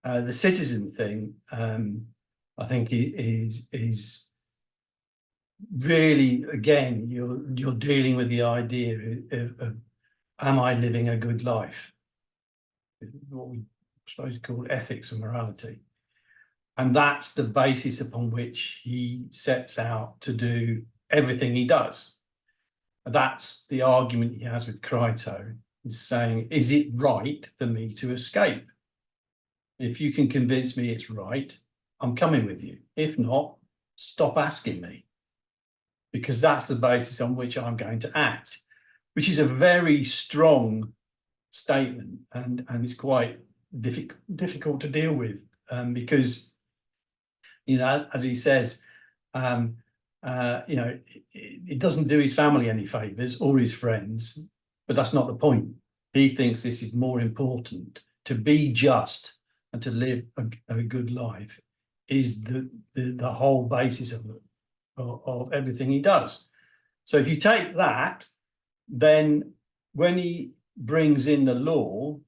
the citizen thing, I think is really, again, you're dealing with the idea of am I living a good life? What we suppose call ethics and morality. And that's the basis upon which he sets out to do everything he does. That's the argument he has with Crito, is saying, is it right for me to escape? If you can convince me it's right, I'm coming with you. If not, stop asking me, because that's the basis on which I'm going to act, which is a very strong statement, and it's quite difficult to deal with, because, you know, as he says, you know, it doesn't do his family any favors or his friends, but that's not the point. He thinks this is more important. To be just and to live a good life is the whole basis of everything he does. So if you take that, then when he brings in the law,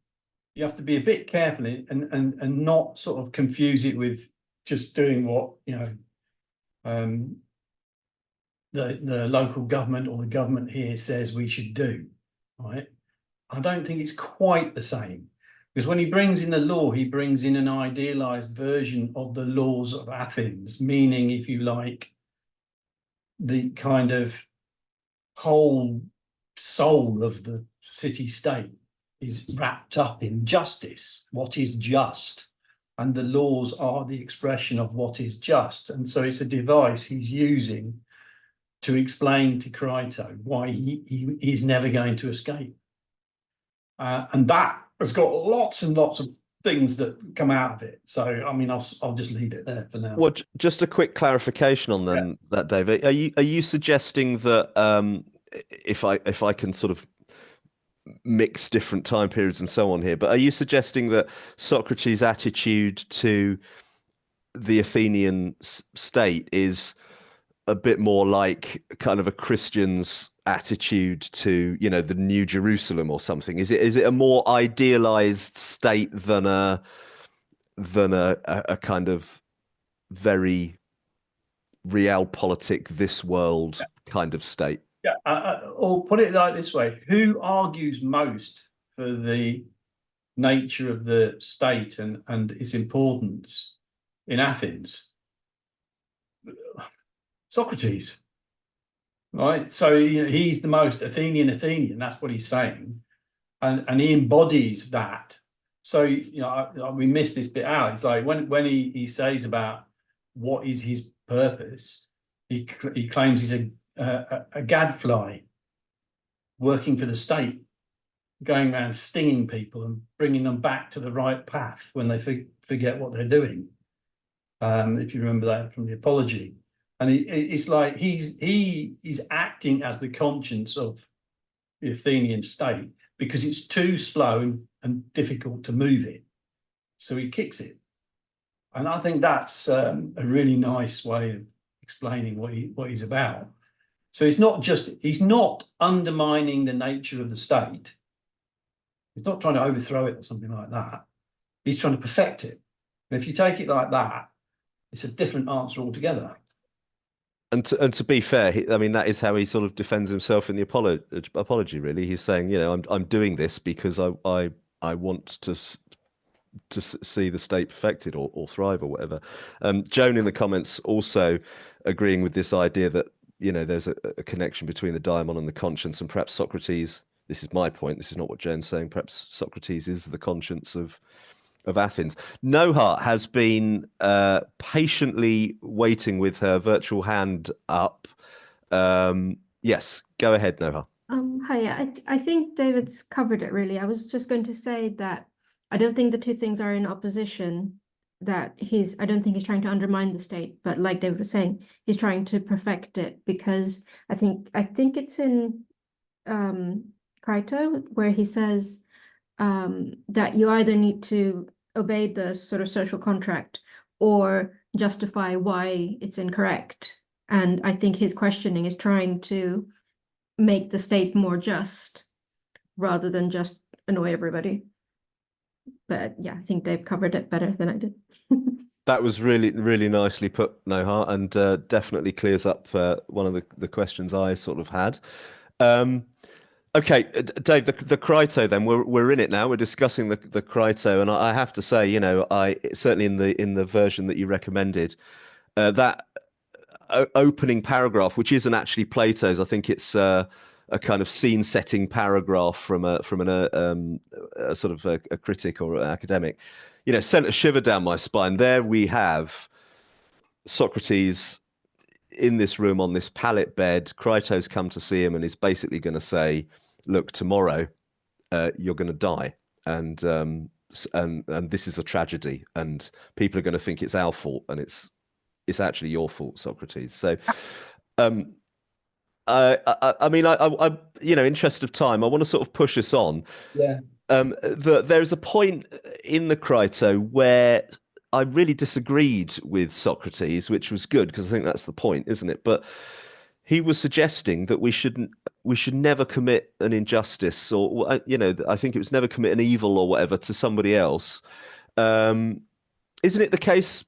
you have to be a bit careful and not sort of confuse it with just doing what, you know, the local government or the government here says we should do, right? I don't think it's quite the same, because when he brings in the law, he brings in an idealized version of the laws of Athens, meaning, if you like, the kind of whole soul of the city-state is wrapped up in justice, what is just, and the laws are the expression of what is just. And so it's a device he's using to explain to Crito why he's never going to escape. And that has got lots and lots of things that come out of it. So, I mean, I'll just leave it there for now. Well, just a quick clarification on then, that, David. Are you suggesting that if I can sort of mix different time periods and so on here, but are you suggesting that Socrates' attitude to the Athenian state is a bit more like kind of a Christian's attitude to, you know, the New Jerusalem or something? Is it a more idealized state than a kind of very realpolitik, this world kind of state? Yeah, or put it like this way: who argues most for the nature of the state and its importance in Athens? Socrates, right? So, you know, he's the most Athenian. That's what he's saying, and he embodies that. So, you know, we missed this bit out. It's like when he says about what is his purpose, he claims he's a gadfly working for the state, going around stinging people and bringing them back to the right path when they forget what they're doing. If you remember that from the Apology. And it's like he's acting as the conscience of the Athenian state because it's too slow and difficult to move it. So he kicks it. And I think that's a really nice way of explaining what he's about. So he's not undermining the nature of the state. He's not trying to overthrow it or something like that. He's trying to perfect it. And if you take it like that, it's a different answer altogether. And to be fair, I mean, that is how he sort of defends himself in the Apology. Really, he's saying, you know, I'm doing this because I want to see the state perfected or thrive or whatever. Joan in the comments also agreeing with this idea that, you know, there's a connection between the daimon and the conscience, and perhaps Socrates. This is my point. This is not what Joan's saying. Perhaps Socrates is the conscience of Athens. Noha has been patiently waiting with her virtual hand up. Yes, go ahead, Noha. Hi, I think David's covered it really. I was just going to say that I don't think the two things are in opposition, that I don't think he's trying to undermine the state, but like David was saying, he's trying to perfect it, because I think it's in Crito where he says that you either need to obey the sort of social contract or justify why it's incorrect. And I think his questioning is trying to make the state more just rather than just annoy everybody. But yeah, I think Dave covered it better than I did. That was really, really nicely put, Noha, and definitely clears up one of the questions I sort of had. Okay, Dave, the Crito. Then we're in it now. We're discussing the Crito, and I have to say, you know, I certainly in the version that you recommended, that opening paragraph, which isn't actually Plato's. I think it's a kind of scene-setting paragraph from a sort of a critic or an academic. You know, sent a shiver down my spine. There we have Socrates in this room on this pallet bed. Crito's come to see him and is basically going to say, "Look, tomorrow you're going to die, and this is a tragedy, and people are going to think it's our fault, and it's actually your fault, Socrates." So, I mean, I you know, interest of time, I want to sort of push us on. Yeah. There's a point in the Crito where I really disagreed with Socrates, which was good because I think that's the point, isn't it? But he was suggesting that we should never commit an injustice, or you know, I think it was never commit an evil or whatever to somebody else. Isn't it the case,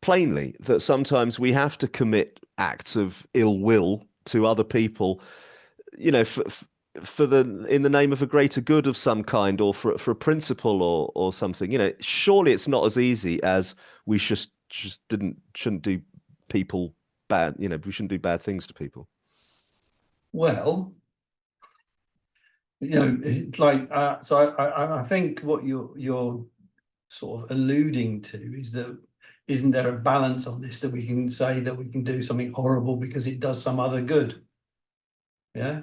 plainly, that sometimes we have to commit acts of ill will to other people, you know, in the name of a greater good of some kind, or for a principle or something? You know, surely it's not as easy as we just shouldn't do people bad. You know, we shouldn't do bad things to people. Well, you know, it's like so. I think what you're sort of alluding to is that isn't there a balance on this, that we can say that we can do something horrible because it does some other good? Yeah.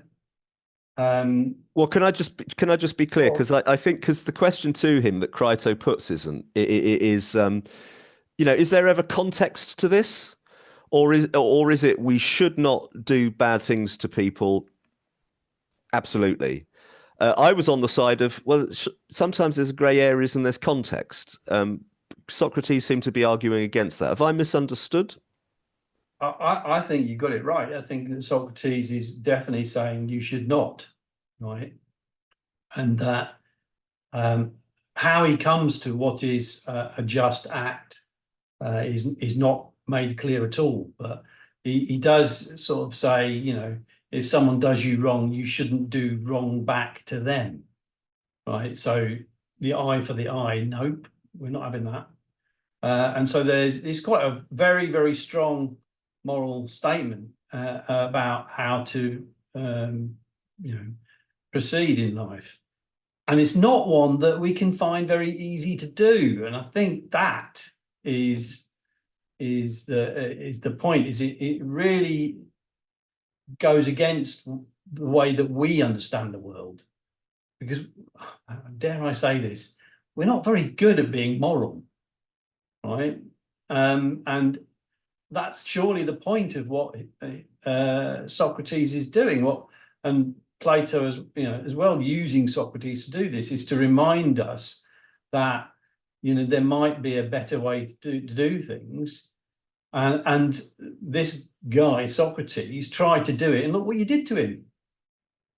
Well, can I just be clear? Because I think, because the question to him that Crito puts is you know, is there ever context to this, or is it we should not do bad things to people? Absolutely. I was on the side of, well, sometimes there's grey areas and there's context. Socrates seemed to be arguing against that. Have I misunderstood? I think you got it right. I think that Socrates is definitely saying you should not, right? And that how he comes to what is a just act is not made clear at all. But he does sort of say, you know, if someone does you wrong, you shouldn't do wrong back to them, right? So the eye for the eye, nope, we're not having that. And so there's quite a very, very strong moral statement about how to you know, proceed in life, and it's not one that we can find very easy to do. And I think that is the point. Is it really goes against the way that we understand the world, because, dare I say this, we're not very good at being moral, right? And that's surely the point of what Socrates is doing. And Plato, as you know, as well, using Socrates to do this, is to remind us that, you know, there might be a better way to do things. And this guy Socrates tried to do it, and look what you did to him.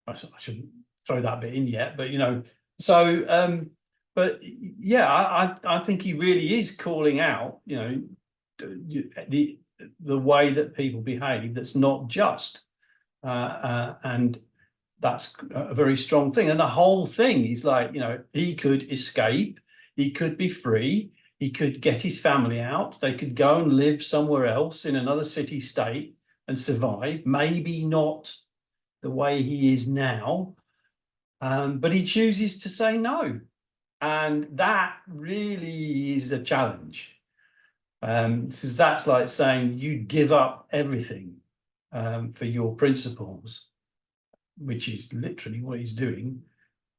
I shouldn't throw that bit in yet, but you know, so but yeah, I think he really is calling out, you know, the way that people behave that's not just, and that's a very strong thing. And the whole thing is like, you know, he could escape, he could be free, he could get his family out, they could go and live somewhere else in another city state and survive, maybe not the way he is now, but he chooses to say no. And that really is a challenge. Because that's like saying you give up everything for your principles, which is literally what he's doing.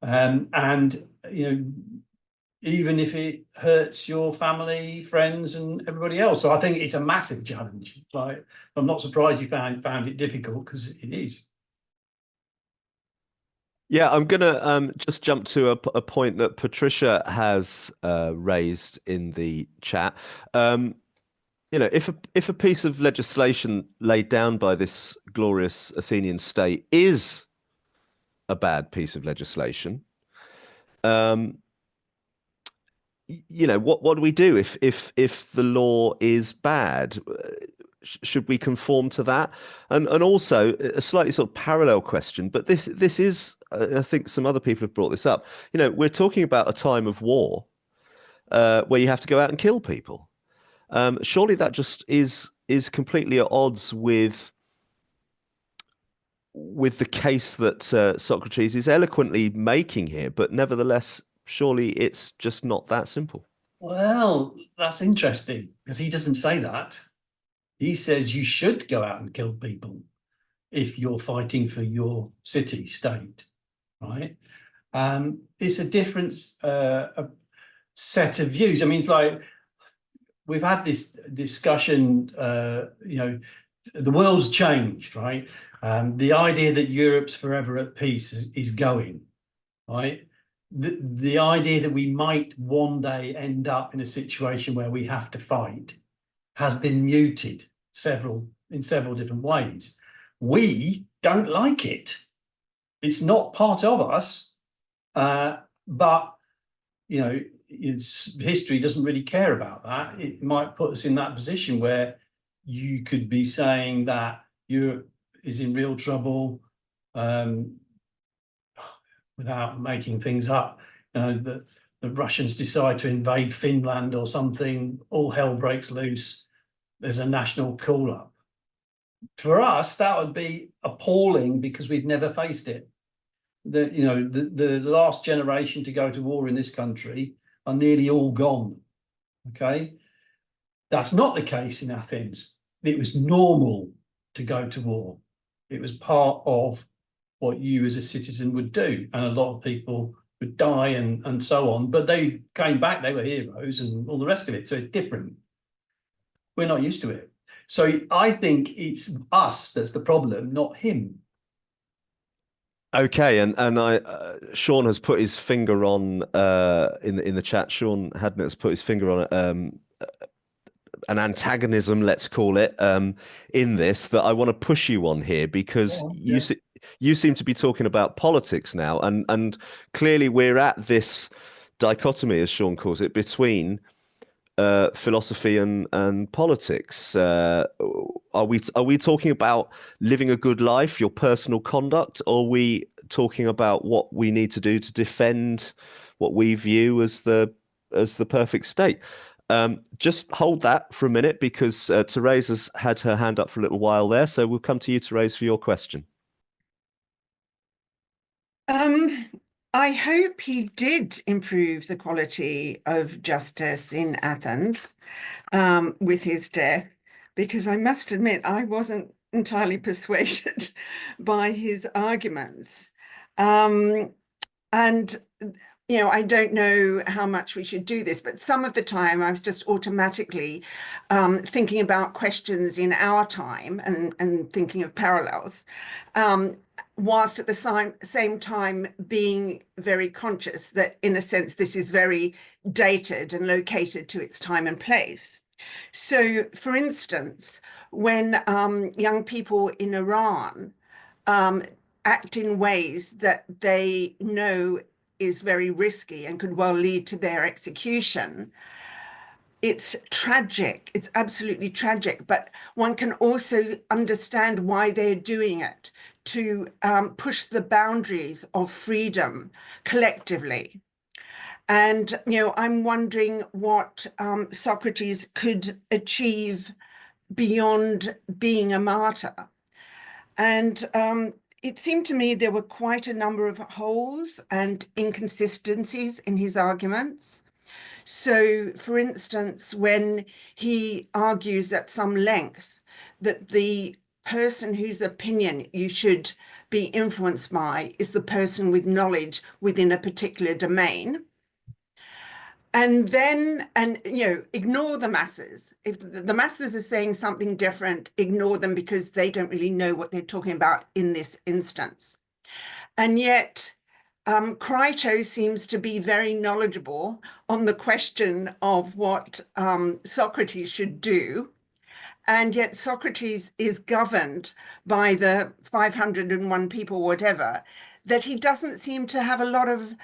And, you know, even if it hurts your family, friends, and everybody else. So I think it's a massive challenge. Like, I'm not surprised you found it difficult, because it is. Yeah, I'm gonna just jump to a point that Patricia has raised in the chat. you know, if a piece of legislation laid down by this glorious Athenian state is a bad piece of legislation, you know, what do we do if the law is bad? Should we conform to that? And also a slightly sort of parallel question, but this is I think some other people have brought this up. You know, we're talking about a time of war where you have to go out and kill people. Surely that just is completely at odds with the case that Socrates is eloquently making here, but nevertheless, surely it's just not that simple. Well, that's interesting because he doesn't say that. He says you should go out and kill people if you're fighting for your city state, right? It's a different set of views. I mean, it's like we've had this discussion, you know, the world's changed, right? The idea that Europe's forever at peace is going, right? The idea that we might one day end up in a situation where we have to fight has been muted in several different ways. We don't like it. It's not part of us, but you know, history doesn't really care about that. It might put us in that position where you could be saying that Europe is in real trouble, without making things up. You know, the Russians decide to invade Finland or something, all hell breaks loose. There's a national call-up. For us, that would be appalling because we've never faced it. You know, the last generation to go to war in this country are nearly all gone. Okay, that's not the case in Athens. It was normal to go to war. It was part of what you as a citizen would do, and a lot of people would die and so on. But they came back; they were heroes, and all the rest of it. So it's different. We're not used to it. So I think it's us that's the problem, not him. Okay, and Sean has put his finger on in the chat. Sean Hadnett has put his finger on an antagonism, let's call it, in this that I want to push you on here because you seem to be talking about politics now, and clearly we're at this dichotomy, as Sean calls it, between philosophy and politics. Are we talking about living a good life, your personal conduct, or are we talking about what we need to do to defend what we view as the perfect state? Just hold that for a minute because Therese has had her hand up for a little while there, so we'll come to you, Therese, for your question. I hope he did improve the quality of justice in Athens with his death, because I must admit I wasn't entirely persuaded by his arguments. And, you know, I don't know how much we should do this, but some of the time I was just automatically thinking about questions in our time and thinking of parallels, whilst at the same time being very conscious that, in a sense, this is very dated and located to its time and place. So, for instance, when young people in Iran act in ways that they know is very risky and could well lead to their execution, it's tragic. It's absolutely tragic. But one can also understand why they're doing it, to push the boundaries of freedom collectively. And, you know, I'm wondering what Socrates could achieve beyond being a martyr. And it seemed to me there were quite a number of holes and inconsistencies in his arguments. So, for instance, when he argues at some length that the person whose opinion you should be influenced by is the person with knowledge within a particular domain, and then, you know, ignore the masses. If the masses are saying something different, ignore them because they don't really know what they're talking about in this instance. And yet, Crito seems to be very knowledgeable on the question of what Socrates should do. and yet Socrates is governed by the 501 people, whatever, that he doesn't seem to have a lot of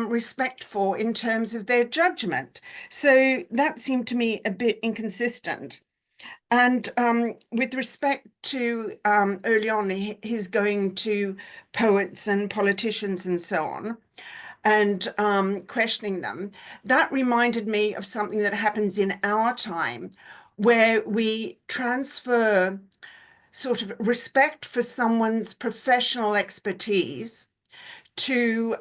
respect for in terms of their judgment. So that seemed to me a bit inconsistent. And with respect to early on, his going to poets and politicians and so on, and questioning them, that reminded me of something that happens in our time, where we transfer sort of respect for someone's professional expertise to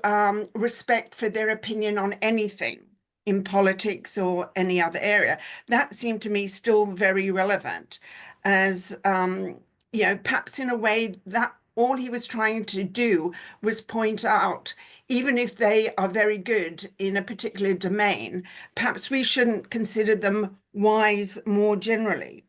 respect for their opinion on anything in politics or any other area. That seemed to me still very relevant, as you know, perhaps in a way that all he was trying to do was point out, even if they are very good in a particular domain, perhaps we shouldn't consider them wise more generally.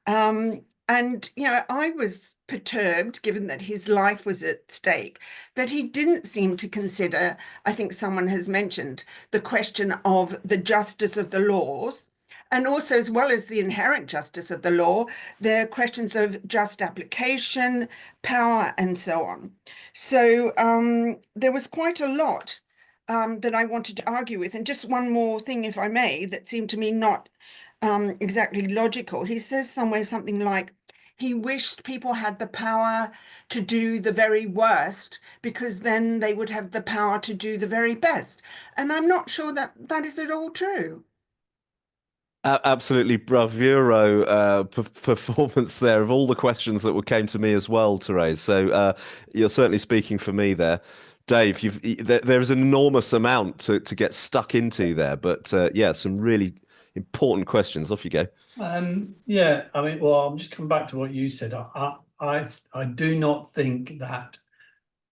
And, you know, I was perturbed, given that his life was at stake, that he didn't seem to consider, I think someone has mentioned, the question of the justice of the laws, and also, as well as the inherent justice of the law, the questions of just application, power, and so on. So there was quite a lot that I wanted to argue with. And just one more thing, if I may, that seemed to me not exactly logical. He says somewhere something like, he wished people had the power to do the very worst, because then they would have the power to do the very best. And I'm not sure that that is at all true. Absolutely bravuro performance there of all the questions that came to me as well, Therese. So you're certainly speaking for me there. Dave, there's an enormous amount to get stuck into there, but yeah, some really important questions. Off you go. Yeah, I mean, well, I'm just coming back to what you said. I do not think that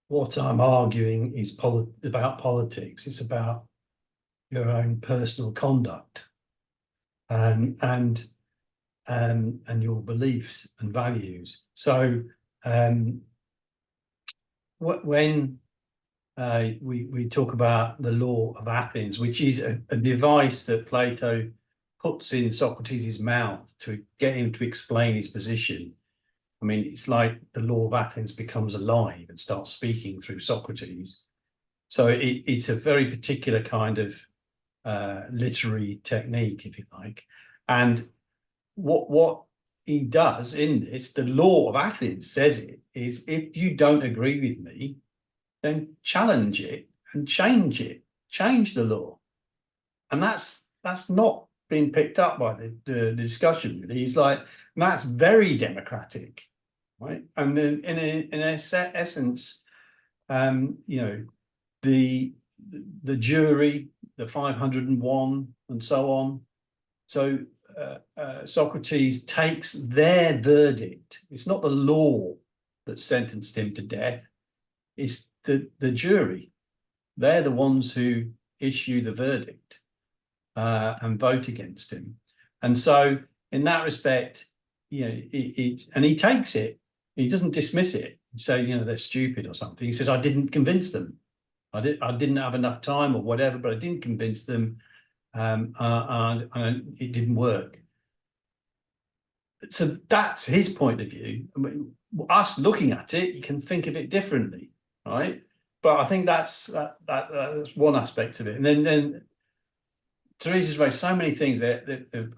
what I'm arguing is about politics. It's about your own personal conduct, and your beliefs and values. So when we talk about the law of Athens, which is a device that Plato puts in Socrates' mouth to get him to explain his position. I mean, it's like the law of Athens becomes alive and starts speaking through Socrates. So it's a very particular kind of literary technique, if you like. And what he does in this, the law of Athens says it, is if you don't agree with me, then challenge it and change the law. And that's not been picked up by the discussion. Really. He's like, that's very democratic, right? And then in essence, you know, the jury, the 501, and so on. So Socrates takes their verdict. It's not the law that sentenced him to death. It's the jury. They're the ones who issue the verdict and vote against him. And so in that respect, you know, and he takes it. He doesn't dismiss it and say, you know, they're stupid or something. He said, I didn't convince them. I didn't have enough time or whatever, but I didn't convince them, and it didn't work. So that's his point of view. I mean, us looking at it, you can think of it differently, right? But I think that's one aspect of it. And then Teresa's raised so many things that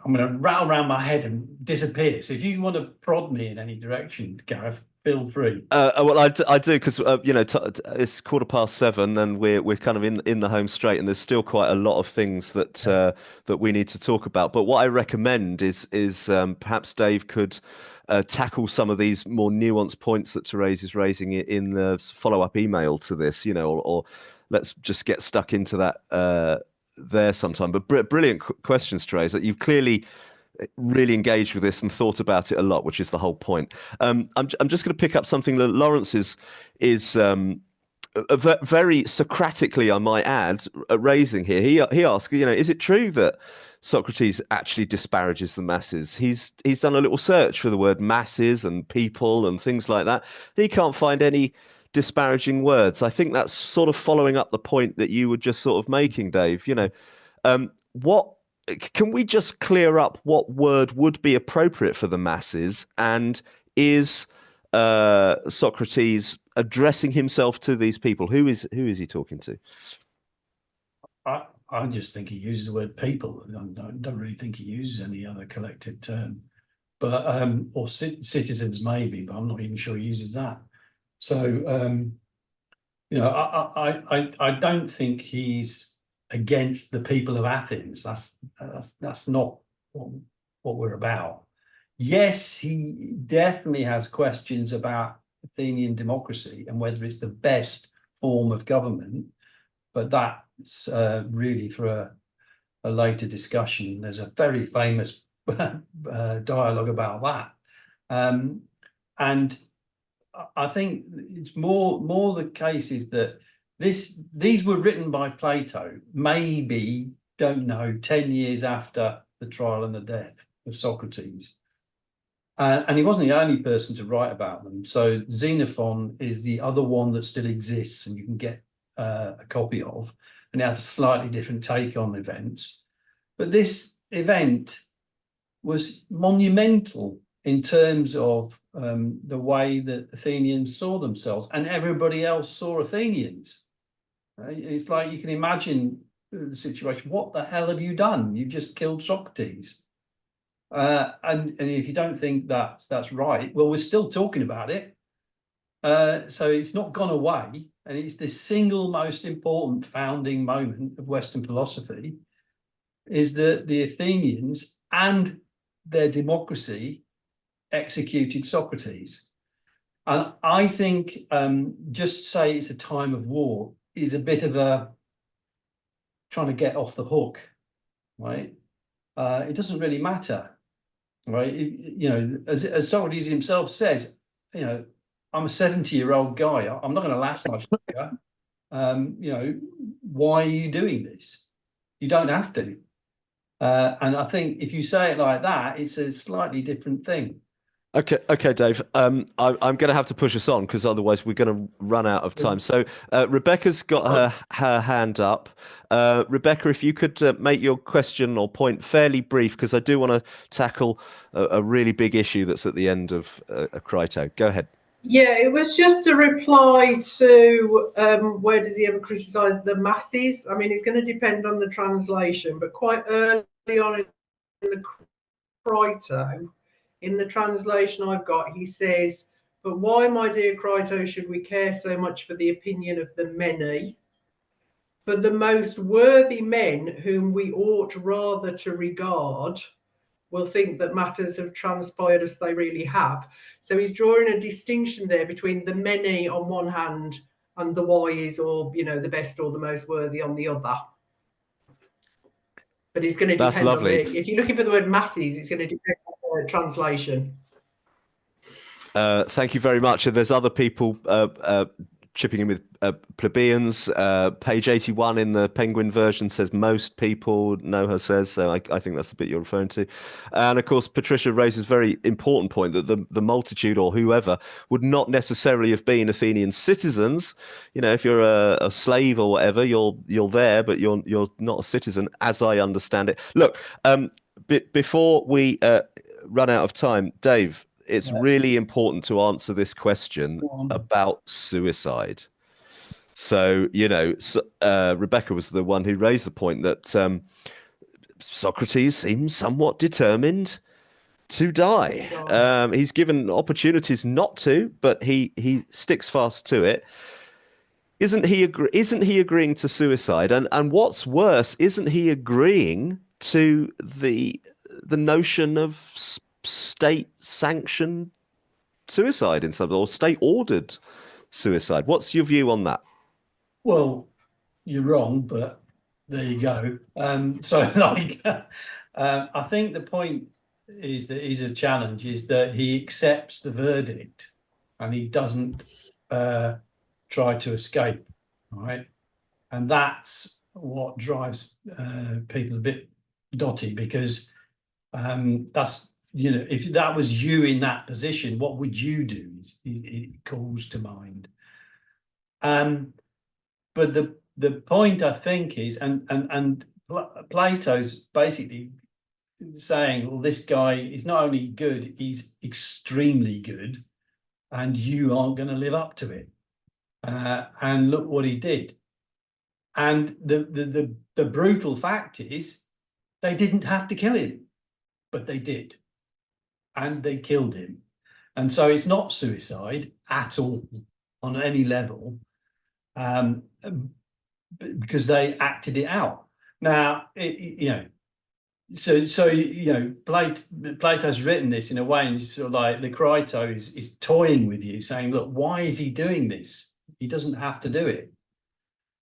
I'm going to rattle around my head and disappear. So if you want to prod me in any direction, Gareth, feel free. Well, I do, because you know, it's 7:15, and we're kind of in the home straight, and there's still quite a lot of things that that we need to talk about. But what I recommend is perhaps Dave could tackle some of these more nuanced points that Therese is raising in the follow-up email to this, you know, or let's just get stuck into that there sometime. But brilliant questions, Therese. That you've clearly really engaged with this and thought about it a lot, which is the whole point. I'm just going to pick up something that Lawrence is very Socratically, I might add, raising here. He asks, you know, is it true that Socrates actually disparages the masses? He's done a little search for the word masses and people and things like that. He can't find any disparaging words. I think that's sort of following up the point that you were just sort of making, Dave. You know, what can we just clear up what word would be appropriate for the masses? And is Socrates addressing himself to these people? Who is he talking to? I just think he uses the word people. I don't really think he uses any other collective term, but or citizens maybe, but I'm not even sure he uses that. So you know, I don't think he's against the people of Athens. That's not what we're about. Yes, he definitely has questions about Athenian democracy and whether it's the best form of government, but that's really for a later discussion. There's a very famous dialogue about that, and I think it's more the case is that these were written by Plato, maybe, don't know, 10 years after the trial and the death of Socrates. And he wasn't the only person to write about them. So Xenophon is the other one that still exists and you can get a copy of, and it has a slightly different take on events. But this event was monumental in terms of the way that Athenians saw themselves, and everybody else saw Athenians. Right? It's like you can imagine the situation. What the hell have you done? You've just killed Socrates. And if you don't think that's right, well, we're still talking about it. So it's not gone away, and it's the single most important founding moment of Western philosophy, is that the Athenians and their democracy executed Socrates. And I think just to say it's a time of war is a bit of a trying to get off the hook, right? It doesn't really matter, right? You know, as Socrates himself says, you know, I'm a 70-year-old guy. I'm not going to last much longer. You know, why are you doing this? You don't have to. And I think if you say it like that, it's a slightly different thing. Okay, Dave. I'm going to have to push us on because otherwise we're going to run out of time. So Rebecca's got her hand up. Rebecca, if you could make your question or point fairly brief, because I do want to tackle a really big issue that's at the end of Crito. Go ahead. Yeah, it was just a reply to where does he ever criticise the masses? I mean, it's going to depend on the translation, but quite early on in the Crito, in the translation I've got, he says, "But why, my dear Crito, should we care so much for the opinion of the many? For the most worthy men whom we ought rather to regard will think that matters have transpired as they really have." So he's drawing a distinction there between the many on one hand and the wise, or, you know, the best or the most worthy on the other. But it's going to depend on if you're looking for the word masses, it's going to depend on the translation. Thank you very much. And there's other people chipping in with plebeians. Page 81 in the Penguin version says most people, Noah says, so I think that's the bit you're referring to. And of course, Patricia raises a very important point that the multitude or whoever would not necessarily have been Athenian citizens. You know, if you're a slave or whatever, you're there, but you're not a citizen, as I understand it. Look, before we run out of time, Dave, it's really important to answer this question about suicide. So, you know, Rebecca was the one who raised the point that Socrates seems somewhat determined to die. He's given opportunities not to, but he sticks fast to it. Isn't he agreeing to suicide? And what's worse, isn't he agreeing to the notion of state-sanctioned suicide in some, or state-ordered suicide? What's your view on that? Well, you're wrong, but there you go. So, like, I think the point is that is a challenge is that he accepts the verdict and he doesn't try to escape, right? And that's what drives people a bit dotty, because that's, you know, if that was you in that position, what would you do? It calls to mind. But the point I think is, and Plato's basically saying, well, this guy is not only good, he's extremely good, and you aren't going to live up to it. And look what he did. And the brutal fact is, they didn't have to kill him, but they did, and they killed him. And so it's not suicide at all on any level, because they acted it out. Now, Plato's written this in a way, and sort of like the Crito is toying with you, saying, look, why is he doing this? He doesn't have to do it.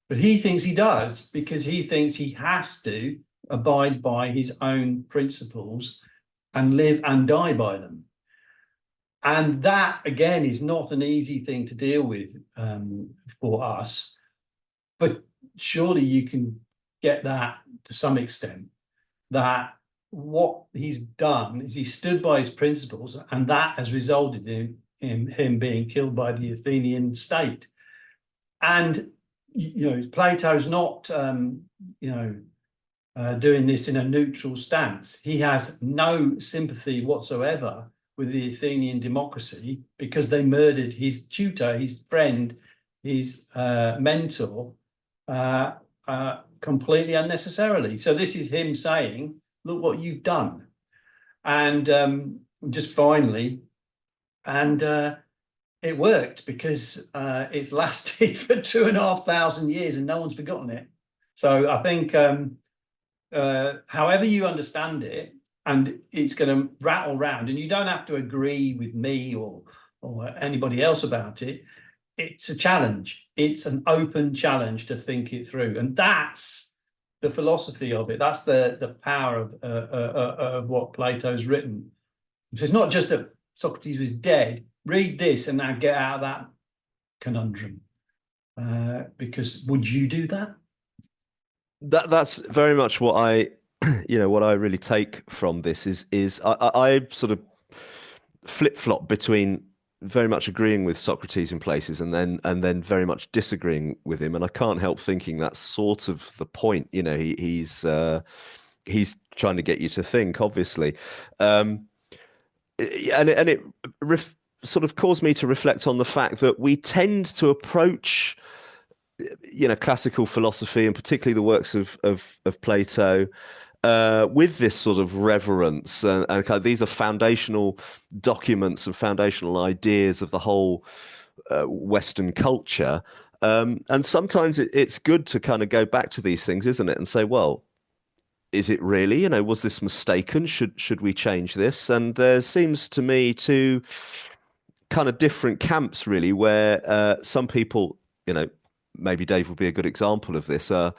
But he thinks he does, because he thinks he has to abide by his own principles and live and die by them. And that, again, is not an easy thing to deal with for us. But surely you can get that to some extent, that what he's done is he stood by his principles, and that has resulted in him being killed by the Athenian state. And Plato's not doing this in a neutral stance. He has no sympathy whatsoever with the Athenian democracy, because they murdered his tutor, his friend, his mentor, completely unnecessarily. So this is him saying, look what you've done. And just finally, and it worked, because it's lasted for 2,500 years and no one's forgotten it. So I think however you understand it, and it's going to rattle around, and you don't have to agree with me or anybody else about it. It's a challenge. It's an open challenge to think it through. And that's the philosophy of it. That's the power of what Plato's written. So it's not just that Socrates was dead. Read this and now get out of that conundrum. Because would you do that? That's very much what I what I really take from this is I sort of flip-flop between very much agreeing with Socrates in places and then very much disagreeing with him, and I can't help thinking that's sort of the point. He's trying to get you to think, obviously, and it sort of caused me to reflect on the fact that we tend to approach classical philosophy, and particularly the works of Plato, with this sort of reverence, and kind of, these are foundational documents and foundational ideas of the whole Western culture. And sometimes it's good to kind of go back to these things, isn't it, and say, well, is it really? Was this mistaken? Should we change this? And there seems to me two kind of different camps, really, where some people, maybe Dave would be a good example of this, are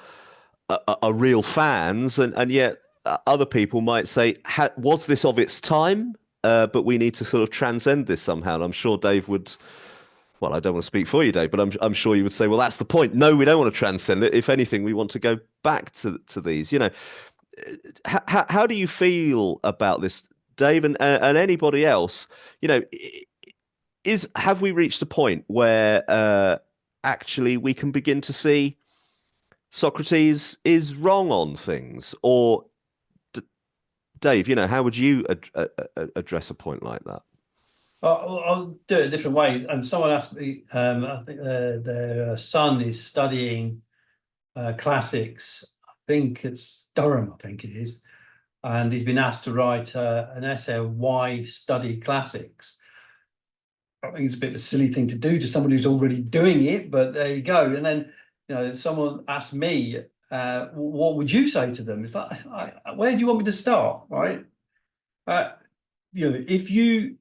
real fans, and yet other people might say, was this of its time? But we need to sort of transcend this somehow. And I'm sure Dave would, well, I don't want to speak for you, Dave, but I'm sure you would say, well, that's the point. No, we don't want to transcend it. If anything, we want to go back to these. How do you feel about this, Dave, and anybody else? Have we reached a point where actually we can begin to see Socrates is wrong on things? Or Dave, how would you address a point like that? I'll do it a different way. And someone asked me, I think their son is studying classics. I think it's Durham, I think it is. And he's been asked to write an essay on why study classics. I think it's a bit of a silly thing to do to somebody who's already doing it, but there you go. And then, someone asked me, what would you say to them? It's like, where do you want me to start, right? If you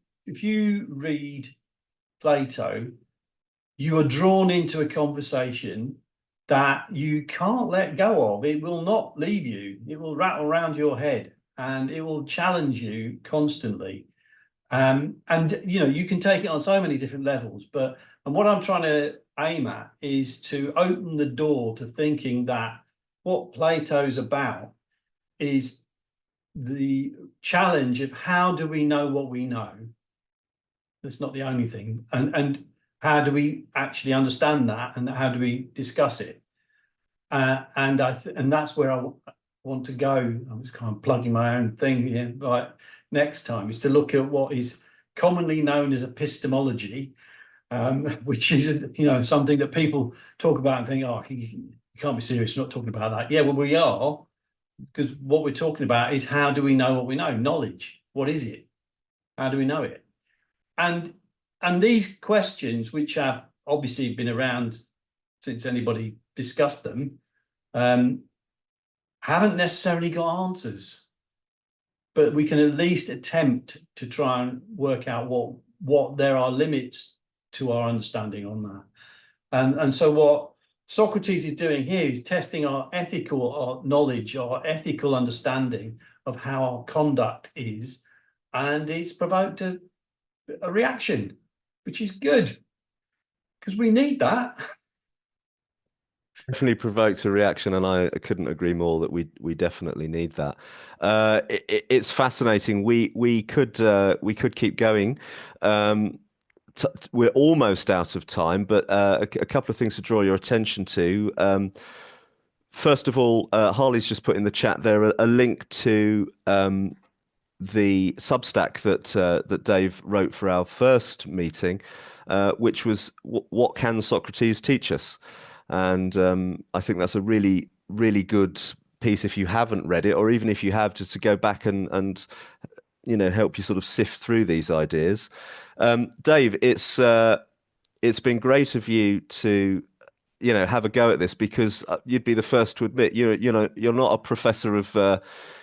read Plato, you are drawn into a conversation that you can't let go of. It will not leave you. It will rattle around your head, and it will challenge you constantly. And you can take it on so many different levels, and what I'm trying to aim at is to open the door to thinking that what Plato's about is the challenge of how do we know what we know. That's not the only thing, and how do we actually understand that, and how do we discuss it? And that's where I want to go, I'm just kind of plugging my own thing here, like next time, is to look at what is commonly known as epistemology, which is, you know, something that people talk about and think, oh, you can't be serious, not talking about that. Yeah, well, we are, because what we're talking about is how do we know what we know? Knowledge. What is it? How do we know it? And these questions, which have obviously been around since anybody discussed them, haven't necessarily got answers, but we can at least attempt to try and work out what there are limits to our understanding on that. And so what Socrates is doing here is testing our ethical knowledge, our ethical understanding of how our conduct is, and it's provoked a reaction, which is good, because we need that. Definitely provoked a reaction, and I couldn't agree more that we definitely need that. It's fascinating. We could keep going. We're almost out of time, but a couple of things to draw your attention to. First of all, Harley's just put in the chat there a link to the Substack that Dave wrote for our first meeting, which was what can Socrates teach us? And I think that's a really, really good piece if you haven't read it, or even if you have, just to go back and you know, help you sort of sift through these ideas. Dave, it's been great of you to, you know, have a go at this, because you'd be the first to admit you're not a professor of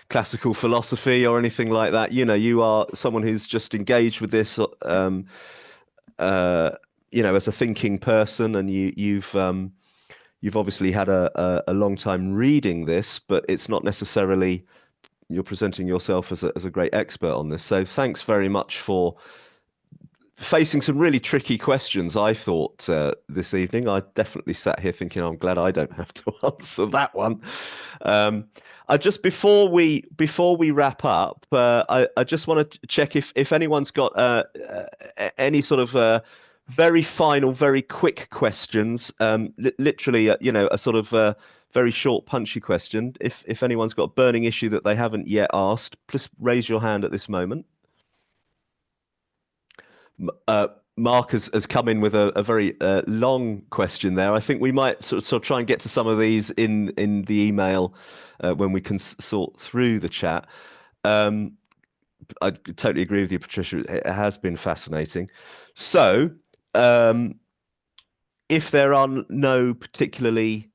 classical philosophy or anything like that. You know, you are someone who's just engaged with this, you know, as a thinking person, and you've obviously had a long time reading this, but it's not necessarily you're presenting yourself as a great expert on this. So thanks very much for facing some really tricky questions, I thought, this evening. I definitely sat here thinking, I'm glad I don't have to answer that one. I just before we wrap up, I just want to check if anyone's got any sort of very final, very quick questions. Literally, you know, a sort of very short, punchy question. If anyone's got a burning issue that they haven't yet asked, please raise your hand at this moment. Mark has come in with a very long question there. I think we might sort of try and get to some of these in the email when we can sort through the chat. I totally agree with you, Patricia. It has been fascinating. So, if there are no particularly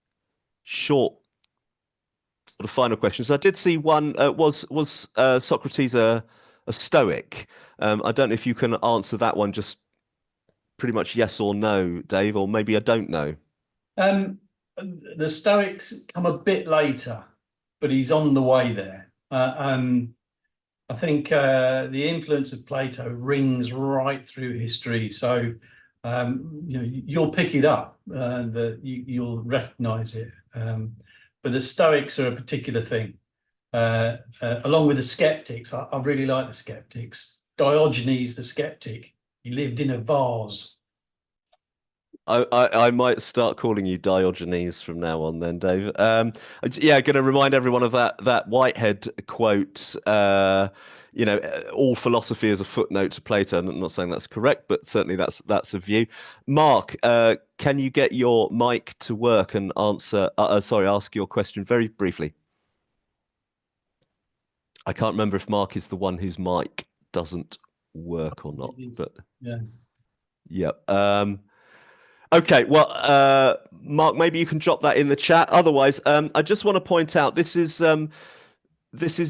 short sort of final questions, I did see one. Was Socrates a Stoic? I don't know if you can answer that one, just pretty much yes or no, Dave, or maybe I don't know. The Stoics come a bit later, but he's on the way there. I think the influence of Plato rings right through history. So, you know, you'll pick it up, that you'll recognize it. But the Stoics are a particular thing. Along with the skeptics, I really like the skeptics. Diogenes the skeptic, he lived in a vase. I might start calling you Diogenes from now on, then, Dave. Yeah, going to remind everyone of that Whitehead quote. You know, all philosophy is a footnote to Plato. I'm not saying that's correct, but certainly that's a view. Mark, can you get your mic to work and answer? Ask your question very briefly. I can't remember if Mark is the one whose mic doesn't work or not, but yeah. Okay, well, Mark, maybe you can drop that in the chat. Otherwise, I just want to point out this is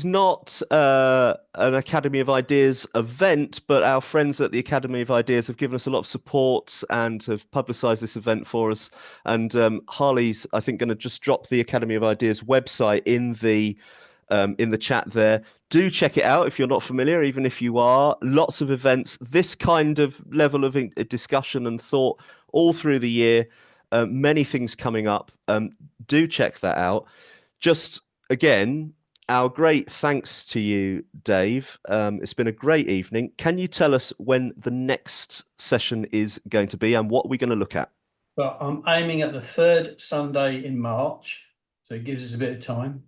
not an Academy of Ideas event, but our friends at the Academy of Ideas have given us a lot of support and have publicised this event for us. And Harley's, I think, going to just drop the Academy of Ideas website in the chat there. Do check it out if you're not familiar, even if you are. Lots of events, this kind of level of discussion and thought all through the year. Many things coming up. Do check that out. Just again, our great thanks to you, Dave. It's been a great evening. Can you tell us when the next session is going to be and what we're going to look at? Well, I'm aiming at the third Sunday in March, so it gives us a bit of time.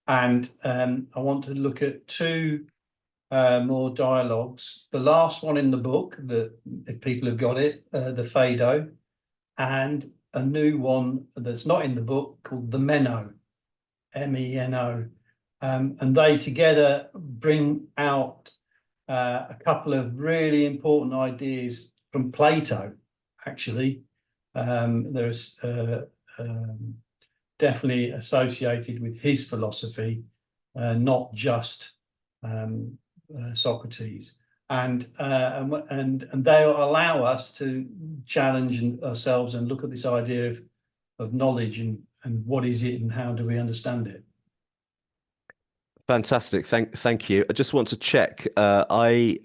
And I want to look at two more dialogues. The last one in the book, that if people have got it, the Phaedo, and a new one that's not in the book called the Meno, M-E-N-O. And they together bring out a couple of really important ideas from Plato, actually. There's definitely associated with his philosophy, not just Socrates. And they'll allow us to challenge ourselves and look at this idea of knowledge and what is it and how do we understand it. Fantastic. Thank you. I just want to check. I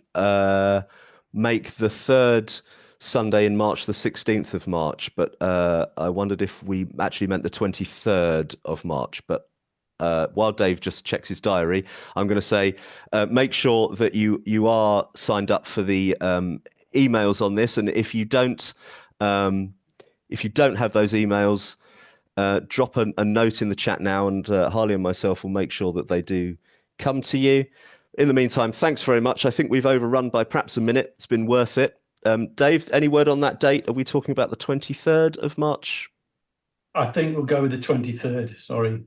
make the third Sunday in March the 16th of March, but I wondered if we actually meant the 23rd of March. But while Dave just checks his diary, I'm going to say make sure that you are signed up for the emails on this, and if you don't have those emails, drop a note in the chat now, and Harley and myself will make sure that they do come to you. In the meantime, thanks very much. I think we've overrun by perhaps a minute. It's been worth it. Dave, any word on that date? Are we talking about the 23rd of March? I think we'll go with the 23rd. Sorry.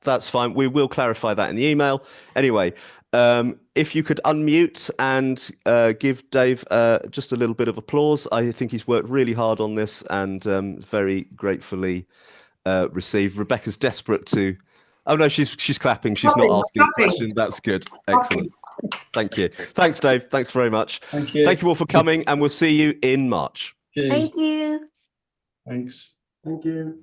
That's fine. We will clarify that in the email. Anyway, if you could unmute and give Dave just a little bit of applause. I think he's worked really hard on this and very gratefully received. Rebecca's desperate to... Oh, no, she's clapping. She's not asking questions. That's good. Excellent. Thank you. Thanks, Dave. Thanks very much. Thank you. Thank you all for coming, and we'll see you in March. Cheers. Thank you. Thanks. Thank you.